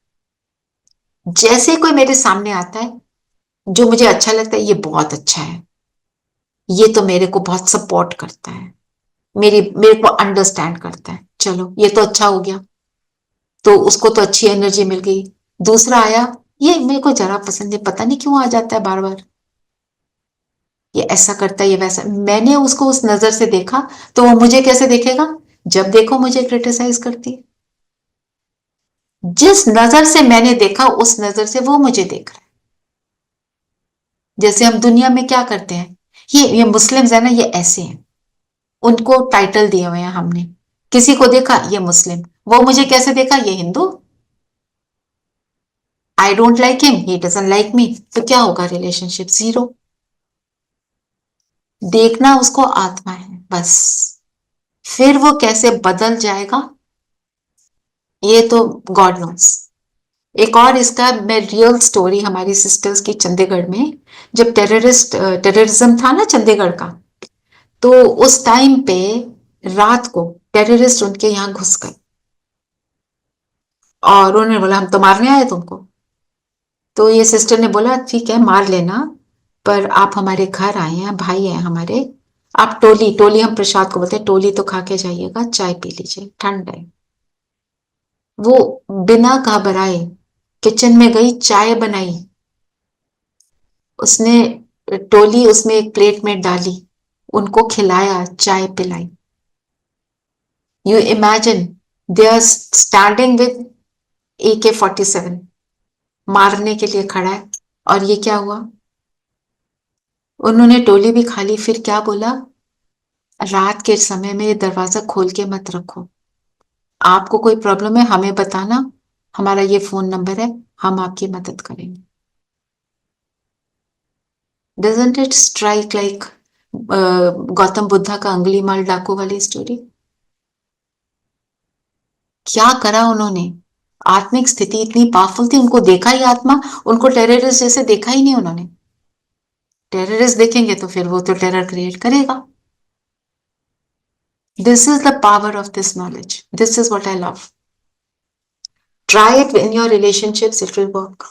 जैसे कोई मेरे सामने आता है, जो मुझे अच्छा लगता है, ये बहुत अच्छा है, ये तो मेरे को बहुत सपोर्ट करता है, मेरे को अंडरस्टैंड करता है, चलो ये तो अच्छा हो गया, तो उसको तो अच्छी एनर्जी मिल गई। दूसरा आया, ये मेरे को जरा पसंद नहीं, पता नहीं क्यों आ जाता है बार बार, ये ऐसा करता है, ये वैसा, मैंने उसको उस नजर से देखा, तो वो मुझे कैसे देखेगा, जब देखो मुझे क्रिटिसाइज करती है। जिस नजर से मैंने देखा उस नजर से वो मुझे देख रहा है। जैसे हम दुनिया में क्या करते हैं, ये मुस्लिम्स है ना, ये ऐसे हैं, उनको टाइटल दिए हुए हैं हमने, किसी को देखा ये मुस्लिम, वो मुझे कैसे देखा, ये Hindu, I don't like him, he doesn't like me, तो क्या होगा, रिलेशनशिप जीरो। देखना उसको आत्मा है बस, फिर वो कैसे बदल जाएगा ये तो गॉड नोस। एक और इसका मैं रियल स्टोरी, हमारी सिस्टर्स की चंडीगढ़ में, जब टेररिज्म था ना चंडीगढ़ का, तो उस टाइम पे रात को टेररिस्ट उनके यहाँ घुस गए, और उन्होंने बोला हम तो मारने आए तुमको। तो ये सिस्टर ने बोला ठीक है मार लेना, पर आप हमारे घर आए हैं, भाई हैं हमारे, आप टोली, टोली हम प्रसाद को बोलते हैं, टोली तो खा के जाइएगा, चाय पी लीजिए, ठंड है। वो बिना घबराए किचन में गई, चाय बनाई, उसने टोली उसमें एक प्लेट में डाली, उनको खिलाया, चाय पिलाई। You imagine, they are standing with AK-47, मारने के लिए खड़ा है, और ये क्या हुआ, उन्होंने टोली भी खा ली। फिर क्या बोला, रात के समय में ये दरवाजा खोल के मत रखो, आपको कोई प्रॉब्लम है हमें बताना, हमारा ये फोन नंबर है, हम आपकी मदद करेंगे। Doesn't it strike like Gautam Buddha का अंगुलीमाल डाकू वाली स्टोरी। क्या करा उन्होंने, आत्मिक स्थिति इतनी पावरफुल थी, उनको देखा ही आत्मा, उनको टेररिस्ट जैसे देखा ही नहीं उन्होंने। टेररिस्ट देखेंगे तो फिर वो तो टेरर क्रिएट करेगा। This is the power of this knowledge, this is what I love. Try it in your relationships, it will work.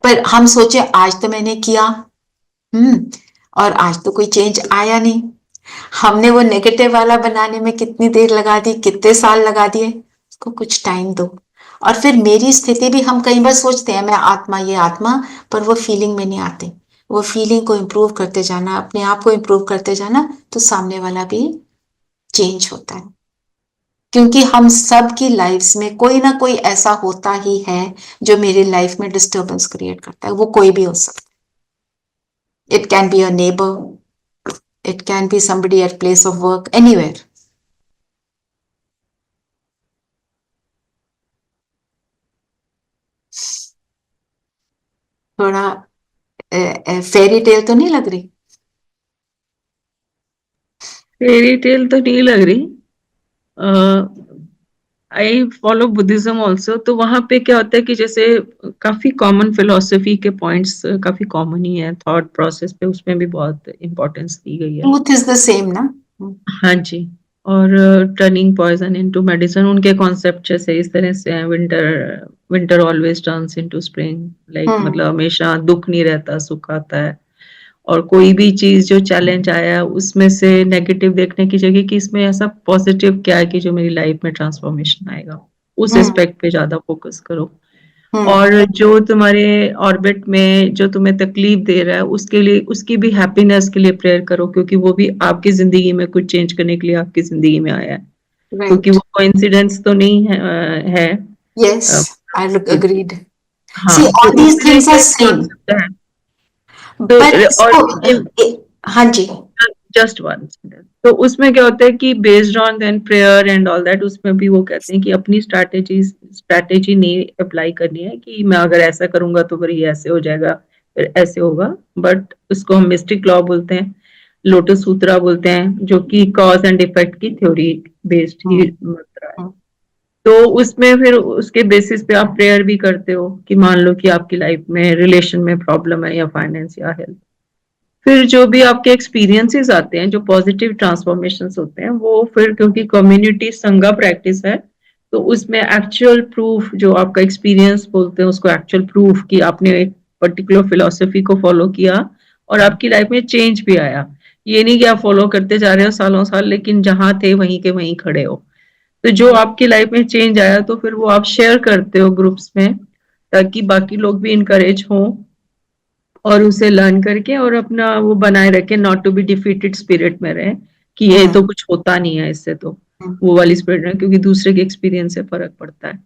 पर हम सोचे आज तो मैंने किया, और आज तो कोई चेंज आया नहीं। हमने वो नेगेटिव वाला बनाने में कितनी देर लगा दी, कितने साल लगा दिए, उसको कुछ टाइम दो। और फिर मेरी स्थिति भी, हम कई बार सोचते हैं मैं आत्मा, ये आत्मा, पर वो फीलिंग में नहीं आते। वो फीलिंग को इम्प्रूव करते जाना, अपने आप को इम्प्रूव करते जाना, तो सामने वाला भी चेंज होता है, क्योंकि हम सब की लाइफ्स में कोई ना कोई ऐसा होता ही है जो मेरी लाइफ में डिस्टर्बेंस क्रिएट करता है। वो कोई भी हो सकता है। It can be a neighbour, it can be somebody at place of work, anywhere. थोड़ा फेरी टेल तो नहीं लग रही? फेरी टेल तो नहीं लग रही। आई फॉलो बुद्धिज्म ऑल्सो, तो वहां पे क्या होता है कि जैसे काफी कॉमन फिलोसफी के पॉइंट्स काफी कॉमन ही है, थॉट प्रोसेस पे उसमें भी बहुत इम्पोर्टेंस दी गई है। ट्रूथ इज द सेम ना? हाँ जी। और टर्निंग पॉइजन इनटू मेडिसिन, उनके कॉन्सेप्ट जैसे इस तरह से हैं, winter always turns into spring, like मतलब हमेशा दुख नहीं रहता, सुख आता है। और कोई भी चीज जो चैलेंज आया उसमें से नेगेटिव देखने की जगह कि इसमें ऐसा पॉजिटिव क्या है कि जो मेरी लाइफ में ट्रांसफॉर्मेशन आएगा, उस एस्पेक्ट पे ज्यादा फोकस करो। और जो तुम्हारे ऑर्बिट में जो तुम्हें तकलीफ दे रहा है उसके लिए, उसकी भी हैप्पीनेस के लिए प्रेयर करो, क्योंकि वो भी आपकी जिंदगी में कुछ चेंज करने के लिए आपकी जिंदगी में आया है, क्योंकि वो कोइंसिडेंस तो नहीं है। Yes, I agreed. हाँ, See, तो all these उसमें things क्या are same. concept है, But तो और हाँ जी, जस्ट वन, तो उसमें क्या होता है कि based on then prayer and all that, उसमें भी वो कहते हैं कि अपनी स्ट्रैटेजी नहीं अप्लाई करनी है कि मैं अगर ऐसा करूंगा तो फिर ये ऐसे हो जाएगा, फिर ऐसे होगा। बट उसको हम मिस्टिक लॉ बोलते हैं, लोटस सूत्रा बोलते हैं, जो कि कॉज एंड इफेक्ट की थ्योरी बेस्ड ही मंत्र है। तो उसमें फिर उसके बेसिस पे आप प्रेयर भी करते हो कि मान लो कि आपकी लाइफ में रिलेशन में प्रॉब्लम है या फाइनेंस या हेल्थ, फिर जो भी आपके एक्सपीरियंसेस आते हैं, जो पॉजिटिव ट्रांसफॉर्मेशंस होते हैं, वो फिर क्योंकि कम्युनिटी संघा प्रैक्टिस है, तो उसमें एक्चुअल प्रूफ, जो आपका एक्सपीरियंस बोलते हैं उसको एक्चुअल प्रूफ कि आपने एक पर्टिकुलर फिलोसफी को फॉलो किया और आपकी लाइफ में चेंज भी आया। ये नहीं कि आप फॉलो करते जा रहे हो सालों साल लेकिन जहां थे वहीं के वहीं खड़े हो। तो जो आपकी लाइफ में चेंज आया तो फिर वो आप शेयर करते हो ग्रुप्स में, ताकि बाकी लोग भी इनकरेज हों और उसे लर्न करके और अपना वो बनाए रखे, not to be defeated spirit में रहे कि ये तो कुछ होता नहीं है इससे, तो वो वाली स्पिरिट में, क्योंकि दूसरे के एक्सपीरियंस से फर्क पड़ता है।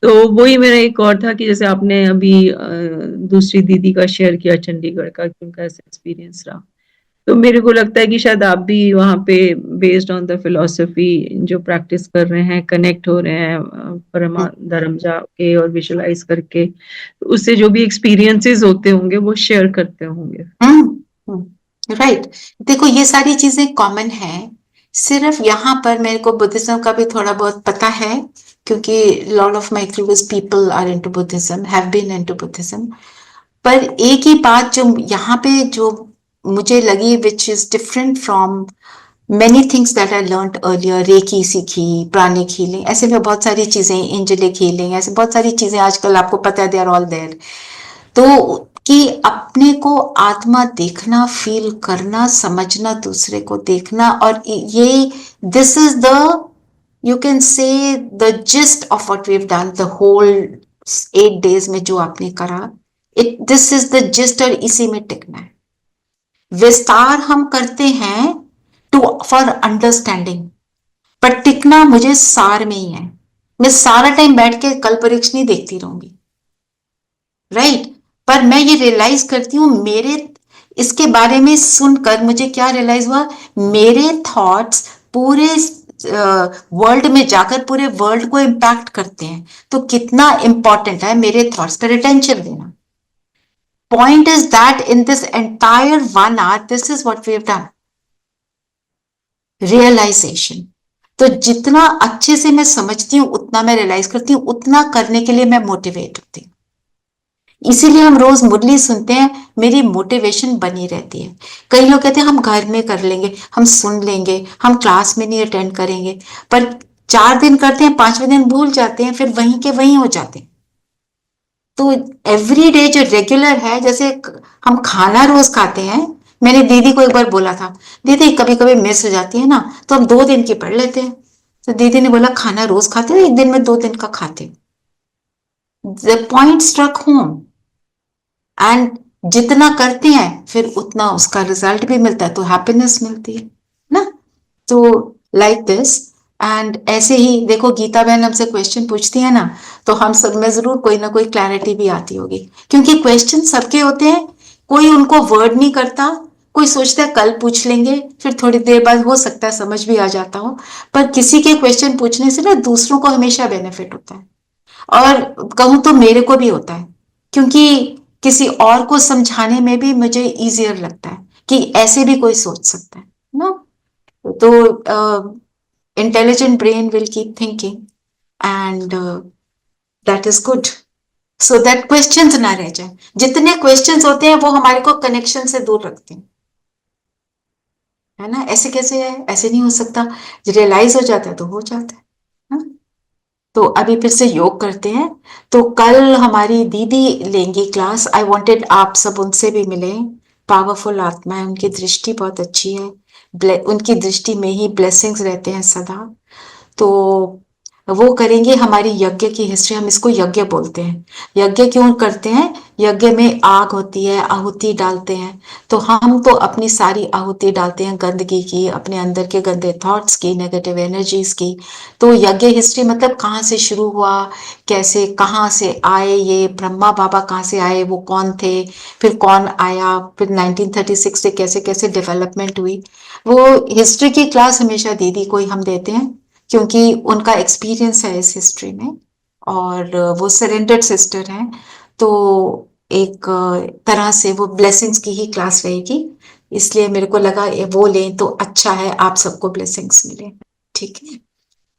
तो वही मेरा एक और था कि जैसे आपने अभी दूसरी दीदी का शेयर किया चंडीगढ़ का कि उनका ऐसा एक्सपीरियंस रहा, तो मेरे को लगता है कि शायद आप भी वहाँ पे बेस्ड ऑन द फिलोसफी जो प्रैक्टिस कर रहे हैं, कनेक्ट हो रहे हैं परमा धर्म जाके और विजुलाइज करके, तो उससे जो भी एक्सपीरियंसेस होते होंगे वो शेयर करते होंगे। राइट। देखो ये सारी चीजें कॉमन है, सिर्फ यहाँ पर मेरे को बुद्धिज्म का भी थोड़ा बहुत पता है, क्योंकि lot of my close people are into Buddhism, have been into Buddhism. पर एक ही बात जो यहाँ पे जो मुझे लगी, which is different from many things that I learned earlier, reiki सीखी, प्राणिक हीलिंग, ऐसे में बहुत सारी चीजें, एंजेलिक हीलिंग, ऐसे बहुत सारी चीजें आजकल आपको पता है, दे आर ऑल देयर। तो कि अपने को आत्मा देखना, फील करना, समझना, दूसरे को देखना, और ये this is the, you can say the gist of what we have done the whole 8 days में जो आपने करा, it this is the gist, और इसी में टिकना है। विस्तार हम करते हैं टू फॉर अंडरस्टैंडिंग, पर टिकना मुझे सार में ही है। मैं सारा टाइम बैठ के कल परीक्ष नहीं देखती रहूंगी, राइट? पर मैं ये रियलाइज करती हूँ, मेरे इसके बारे में सुनकर मुझे क्या रियलाइज हुआ, मेरे थॉट्स पूरे वर्ल्ड में जाकर पूरे वर्ल्ड को इम्पैक्ट करते हैं। तो कितना इंपॉर्टेंट है मेरे थॉट्स पर अटेंशन देना। Point is that in this entire 1 hour, this is what we have done. Realization. तो जितना अच्छे से मैं समझती हूँ, उतना मैं रियलाइज करती हूँ, उतना करने के लिए मैं मोटिवेट होती हूँ। इसीलिए हम रोज मुरली सुनते हैं, मेरी मोटिवेशन बनी रहती है। कई लोग कहते हैं हम घर में कर लेंगे, हम सुन लेंगे, हम क्लास में नहीं अटेंड करेंगे, पर 4 दिन करते हैं, 5वें दिन भूल जाते हैं, फिर वहीं के वहीं हो जाते हैं। तो एवरी डे जो रेगुलर है, जैसे हम खाना रोज खाते हैं, मैंने दीदी को एक बार बोला था, दीदी कभी कभी मिस हो जाती है ना, तो हम 2 दिन की पढ़ लेते हैं। तो दीदी ने बोला खाना रोज खाते हो, एक दिन में 2 दिन का खाते हो। The point struck home. And जितना करते हैं फिर उतना उसका रिजल्ट भी मिलता है, तो हैप्पीनेस मिलती है ना। तो लाइक दिस। एंड ऐसे ही देखो गीता बहन हमसे क्वेश्चन पूछती है ना, तो हम सब में जरूर कोई ना कोई क्लैरिटी भी आती होगी, क्योंकि क्वेश्चन सबके होते हैं, कोई उनको वर्ड नहीं करता, कोई सोचता है कल पूछ लेंगे, फिर थोड़ी देर बाद हो सकता है समझ भी आ जाता हो, पर किसी के क्वेश्चन पूछने से ना दूसरों को हमेशा बेनिफिट होता है। और कहूं तो मेरे को भी होता है, क्योंकि किसी और को समझाने में भी मुझे इजियर लगता है कि ऐसे भी कोई सोच सकता है ना। तो intelligent brain will keep thinking, and that is good, so that questions ना रह जाए। जितने क्वेश्चंस होते हैं वो हमारे को कनेक्शन से दूर रखते हैं, है ना। ऐसे कैसे है, ऐसे नहीं हो सकता, रियलाइज हो जाता है तो हो जाता है ना? तो अभी फिर से योग करते हैं। तो कल हमारी दीदी लेंगी क्लास, आई वांटेड आप सब उनसे भी मिले। पावरफुल आत्मा है, उनकी दृष्टि बहुत अच्छी है, उनकी दृष्टि में ही ब्लेसिंग्स रहते हैं सदा। तो वो करेंगे हमारी यज्ञ की हिस्ट्री, हम इसको यज्ञ बोलते हैं। यज्ञ क्यों करते हैं, यज्ञ में आग होती है, आहुति डालते हैं, तो हम तो अपनी सारी आहुति डालते हैं गंदगी की, अपने अंदर के गंदे थॉट्स की, नेगेटिव एनर्जीज की। तो यज्ञ हिस्ट्री मतलब कहाँ से शुरू हुआ, कैसे कहाँ से आए, ये ब्रह्मा बाबा कहाँ से आए, वो कौन थे, फिर कौन आया, फिर 1936 से कैसे कैसे डेवलपमेंट हुई। वो हिस्ट्री की क्लास हमेशा दीदी को ही हम देते हैं, क्योंकि उनका एक्सपीरियंस है इस हिस्ट्री में, और वो सरेंडर्ड सिस्टर हैं। तो एक तरह से वो ब्लेसिंग्स की ही क्लास रहेगी, इसलिए मेरे को लगा वो लें तो अच्छा है, आप सबको ब्लेसिंग्स मिले। ठीक है,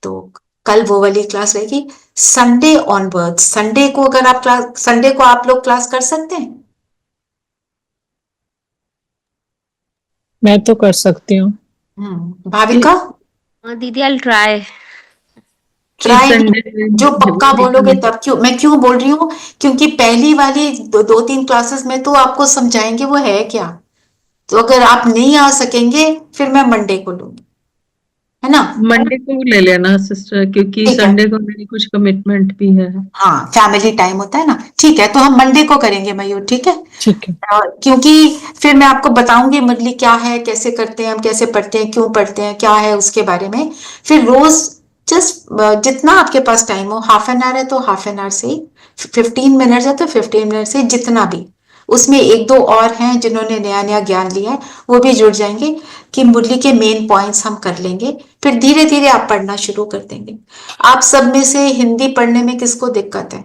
तो कल वो वाली क्लास रहेगी। संडे ऑनवर्ड, संडे को अगर आप क्लास, संडे को आप लोग क्लास कर सकते हैं? मैं तो कर सकती हूँ। भाविका? हाँ दीदी, आई ट्राई। ट्राई संडे जो पक्का बोलोगे तब। क्यों मैं क्यों बोल रही हूँ, क्योंकि पहली वाली दो तीन क्लासेस में तो आपको समझाएंगे वो है क्या, तो अगर आप नहीं आ सकेंगे फिर मैं मंडे को लूंगी, है ना। मंडे को ले लेना सिस्टर, क्योंकि ठीक है, संडे को मेरी कुछ कमिटमेंट भी है। हाँ फैमिली टाइम होता है ना। ठीक है, तो हम मंडे को करेंगे मयूर, ठीक है। ठीक है। क्योंकि फिर मैं आपको बताऊंगी मुरली क्या है, कैसे करते हैं हम, कैसे पढ़ते हैं, क्यों पढ़ते हैं, क्या है उसके बारे में। फिर रोज जस्ट जितना आपके पास टाइम हो, हाफ एन आवर है तो हाफ एन आवर से ही, 15 मिनट है तो 15 मिनट से, जितना भी। उसमें एक दो और हैं जिन्होंने नया नया ज्ञान लिया है, वो भी जुड़ जाएंगे, कि मुरली के मेन पॉइंट्स हम कर लेंगे, फिर धीरे धीरे आप पढ़ना शुरू कर देंगे। आप सब में से हिंदी पढ़ने में किसको दिक्कत है?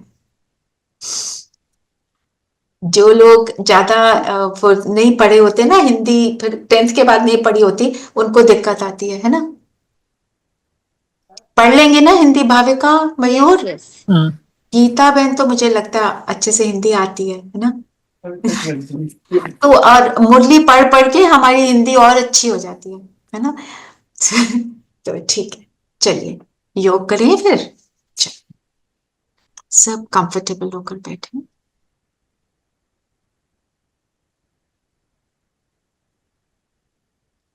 जो लोग ज्यादा वो नहीं पढ़े होते ना हिंदी, फिर 10th के बाद नहीं पढ़ी होती, उनको दिक्कत आती है ना। पढ़ लेंगे ना हिंदी, भाविका, मयूर? यस। हाँ। गीता बहन तो मुझे लगता है अच्छे से हिंदी आती है ना। तो और मुरली पढ़ पढ़ के हमारी हिंदी और अच्छी हो जाती है ना। तो ठीक है, चलिए योग करें फिर। चलिए, सब कंफर्टेबल होकर बैठे,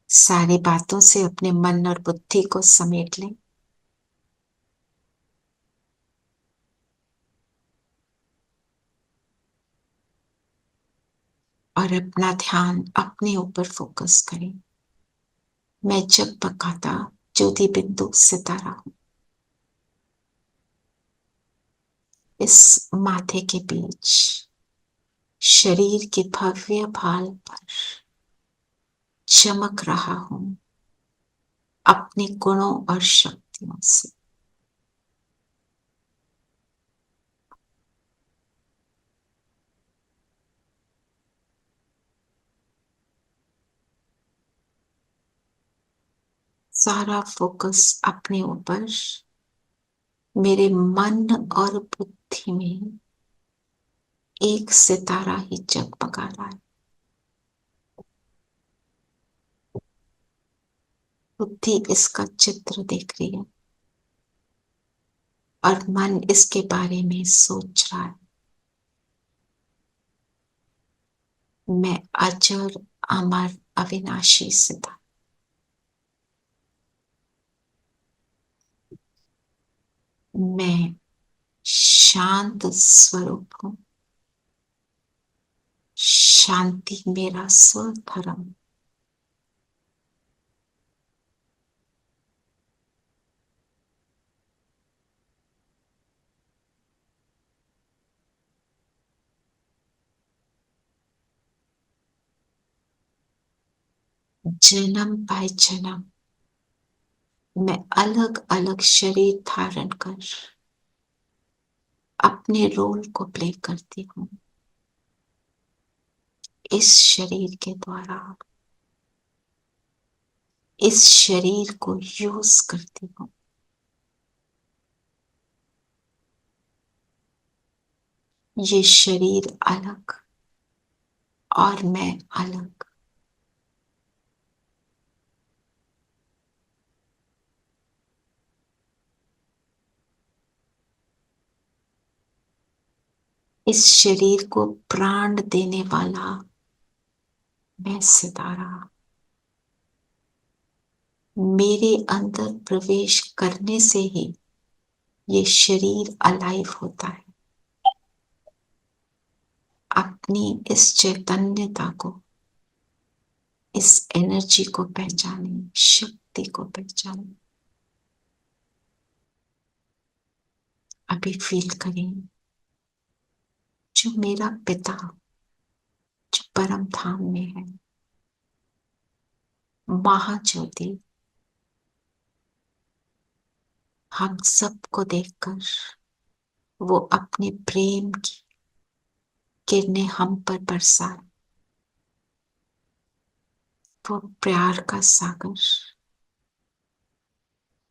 सारी बातों से अपने मन और बुद्धि को समेट लें। और अपना ध्यान अपने ऊपर फोकस करें। मैं जगमगाता ज्योति बिंदु सितारा हूं, इस माथे के बीच शरीर के भव्य भाल पर चमक रहा हूं अपने गुणों और शक्तियों से। सारा फोकस अपने ऊपर, मेरे मन और बुद्धि में एक सितारा ही जगमगा रहा है। बुद्धि इसका चित्र देख रही है और मन इसके बारे में सोच रहा है। मैं अजर अमर अविनाशी सितारा, मैं शांत स्वरूप हूं, शांति मेरा स्वधर्म। जन्म बाय जन्म मैं अलग अलग शरीर धारण कर अपने रोल को प्ले करती हूँ। इस शरीर के द्वारा इस शरीर को यूज करती हूँ। ये शरीर अलग और मैं अलग। इस शरीर को प्राण देने वाला मैं सितारा। मेरे अंदर प्रवेश करने से ही ये शरीर अलाइव होता है। अपनी इस चैतन्यता को, इस एनर्जी को पहचाने, शक्ति को पहचाने। अभी फील करें जो मेरा पिता जो परम धाम में है, महाज्योति, हम सबको देखकर वो अपने प्रेम की किरणें हम पर बरसा। वो प्यार का सागर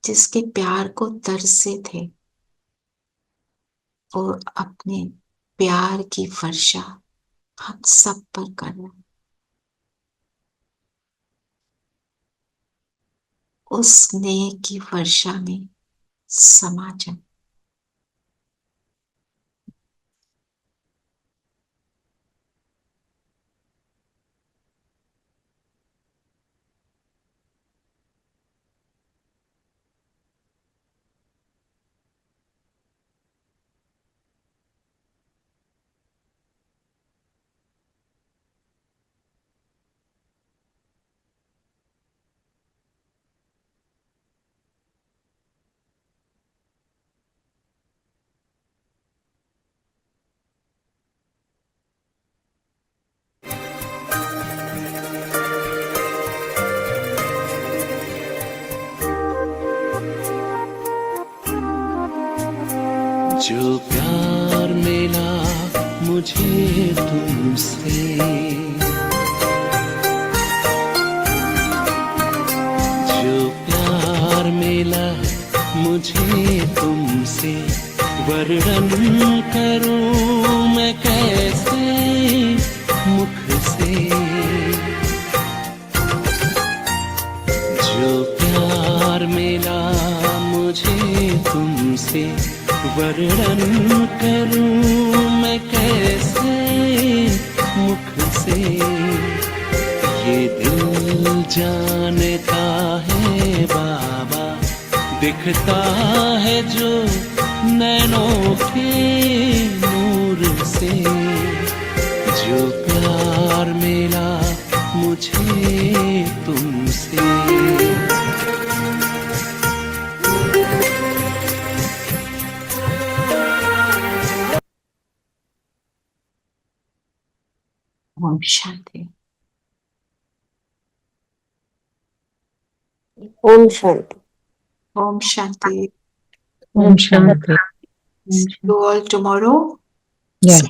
जिसके प्यार को तरसे थे, वो अपने प्यार की वर्षा हम सब पर करना। उस स्नेह की वर्षा में समा जाए। जो प्यार मिला मुझे तुमसे, जो प्यार मिला मुझे तुमसे, वर्णन करूं मैं कैसे मुख से। जो प्यार मिला मुझे तुमसे, वर्णन करूं मैं कैसे मुख से। ये दिल जानता है बाबा, दिखता है जो नैनों के नूर से। जो प्यार मिला मुझे तुमसे। Om Shanti. Om Shanti. Om Shanti. Om Shanti. See you all tomorrow. Yeah.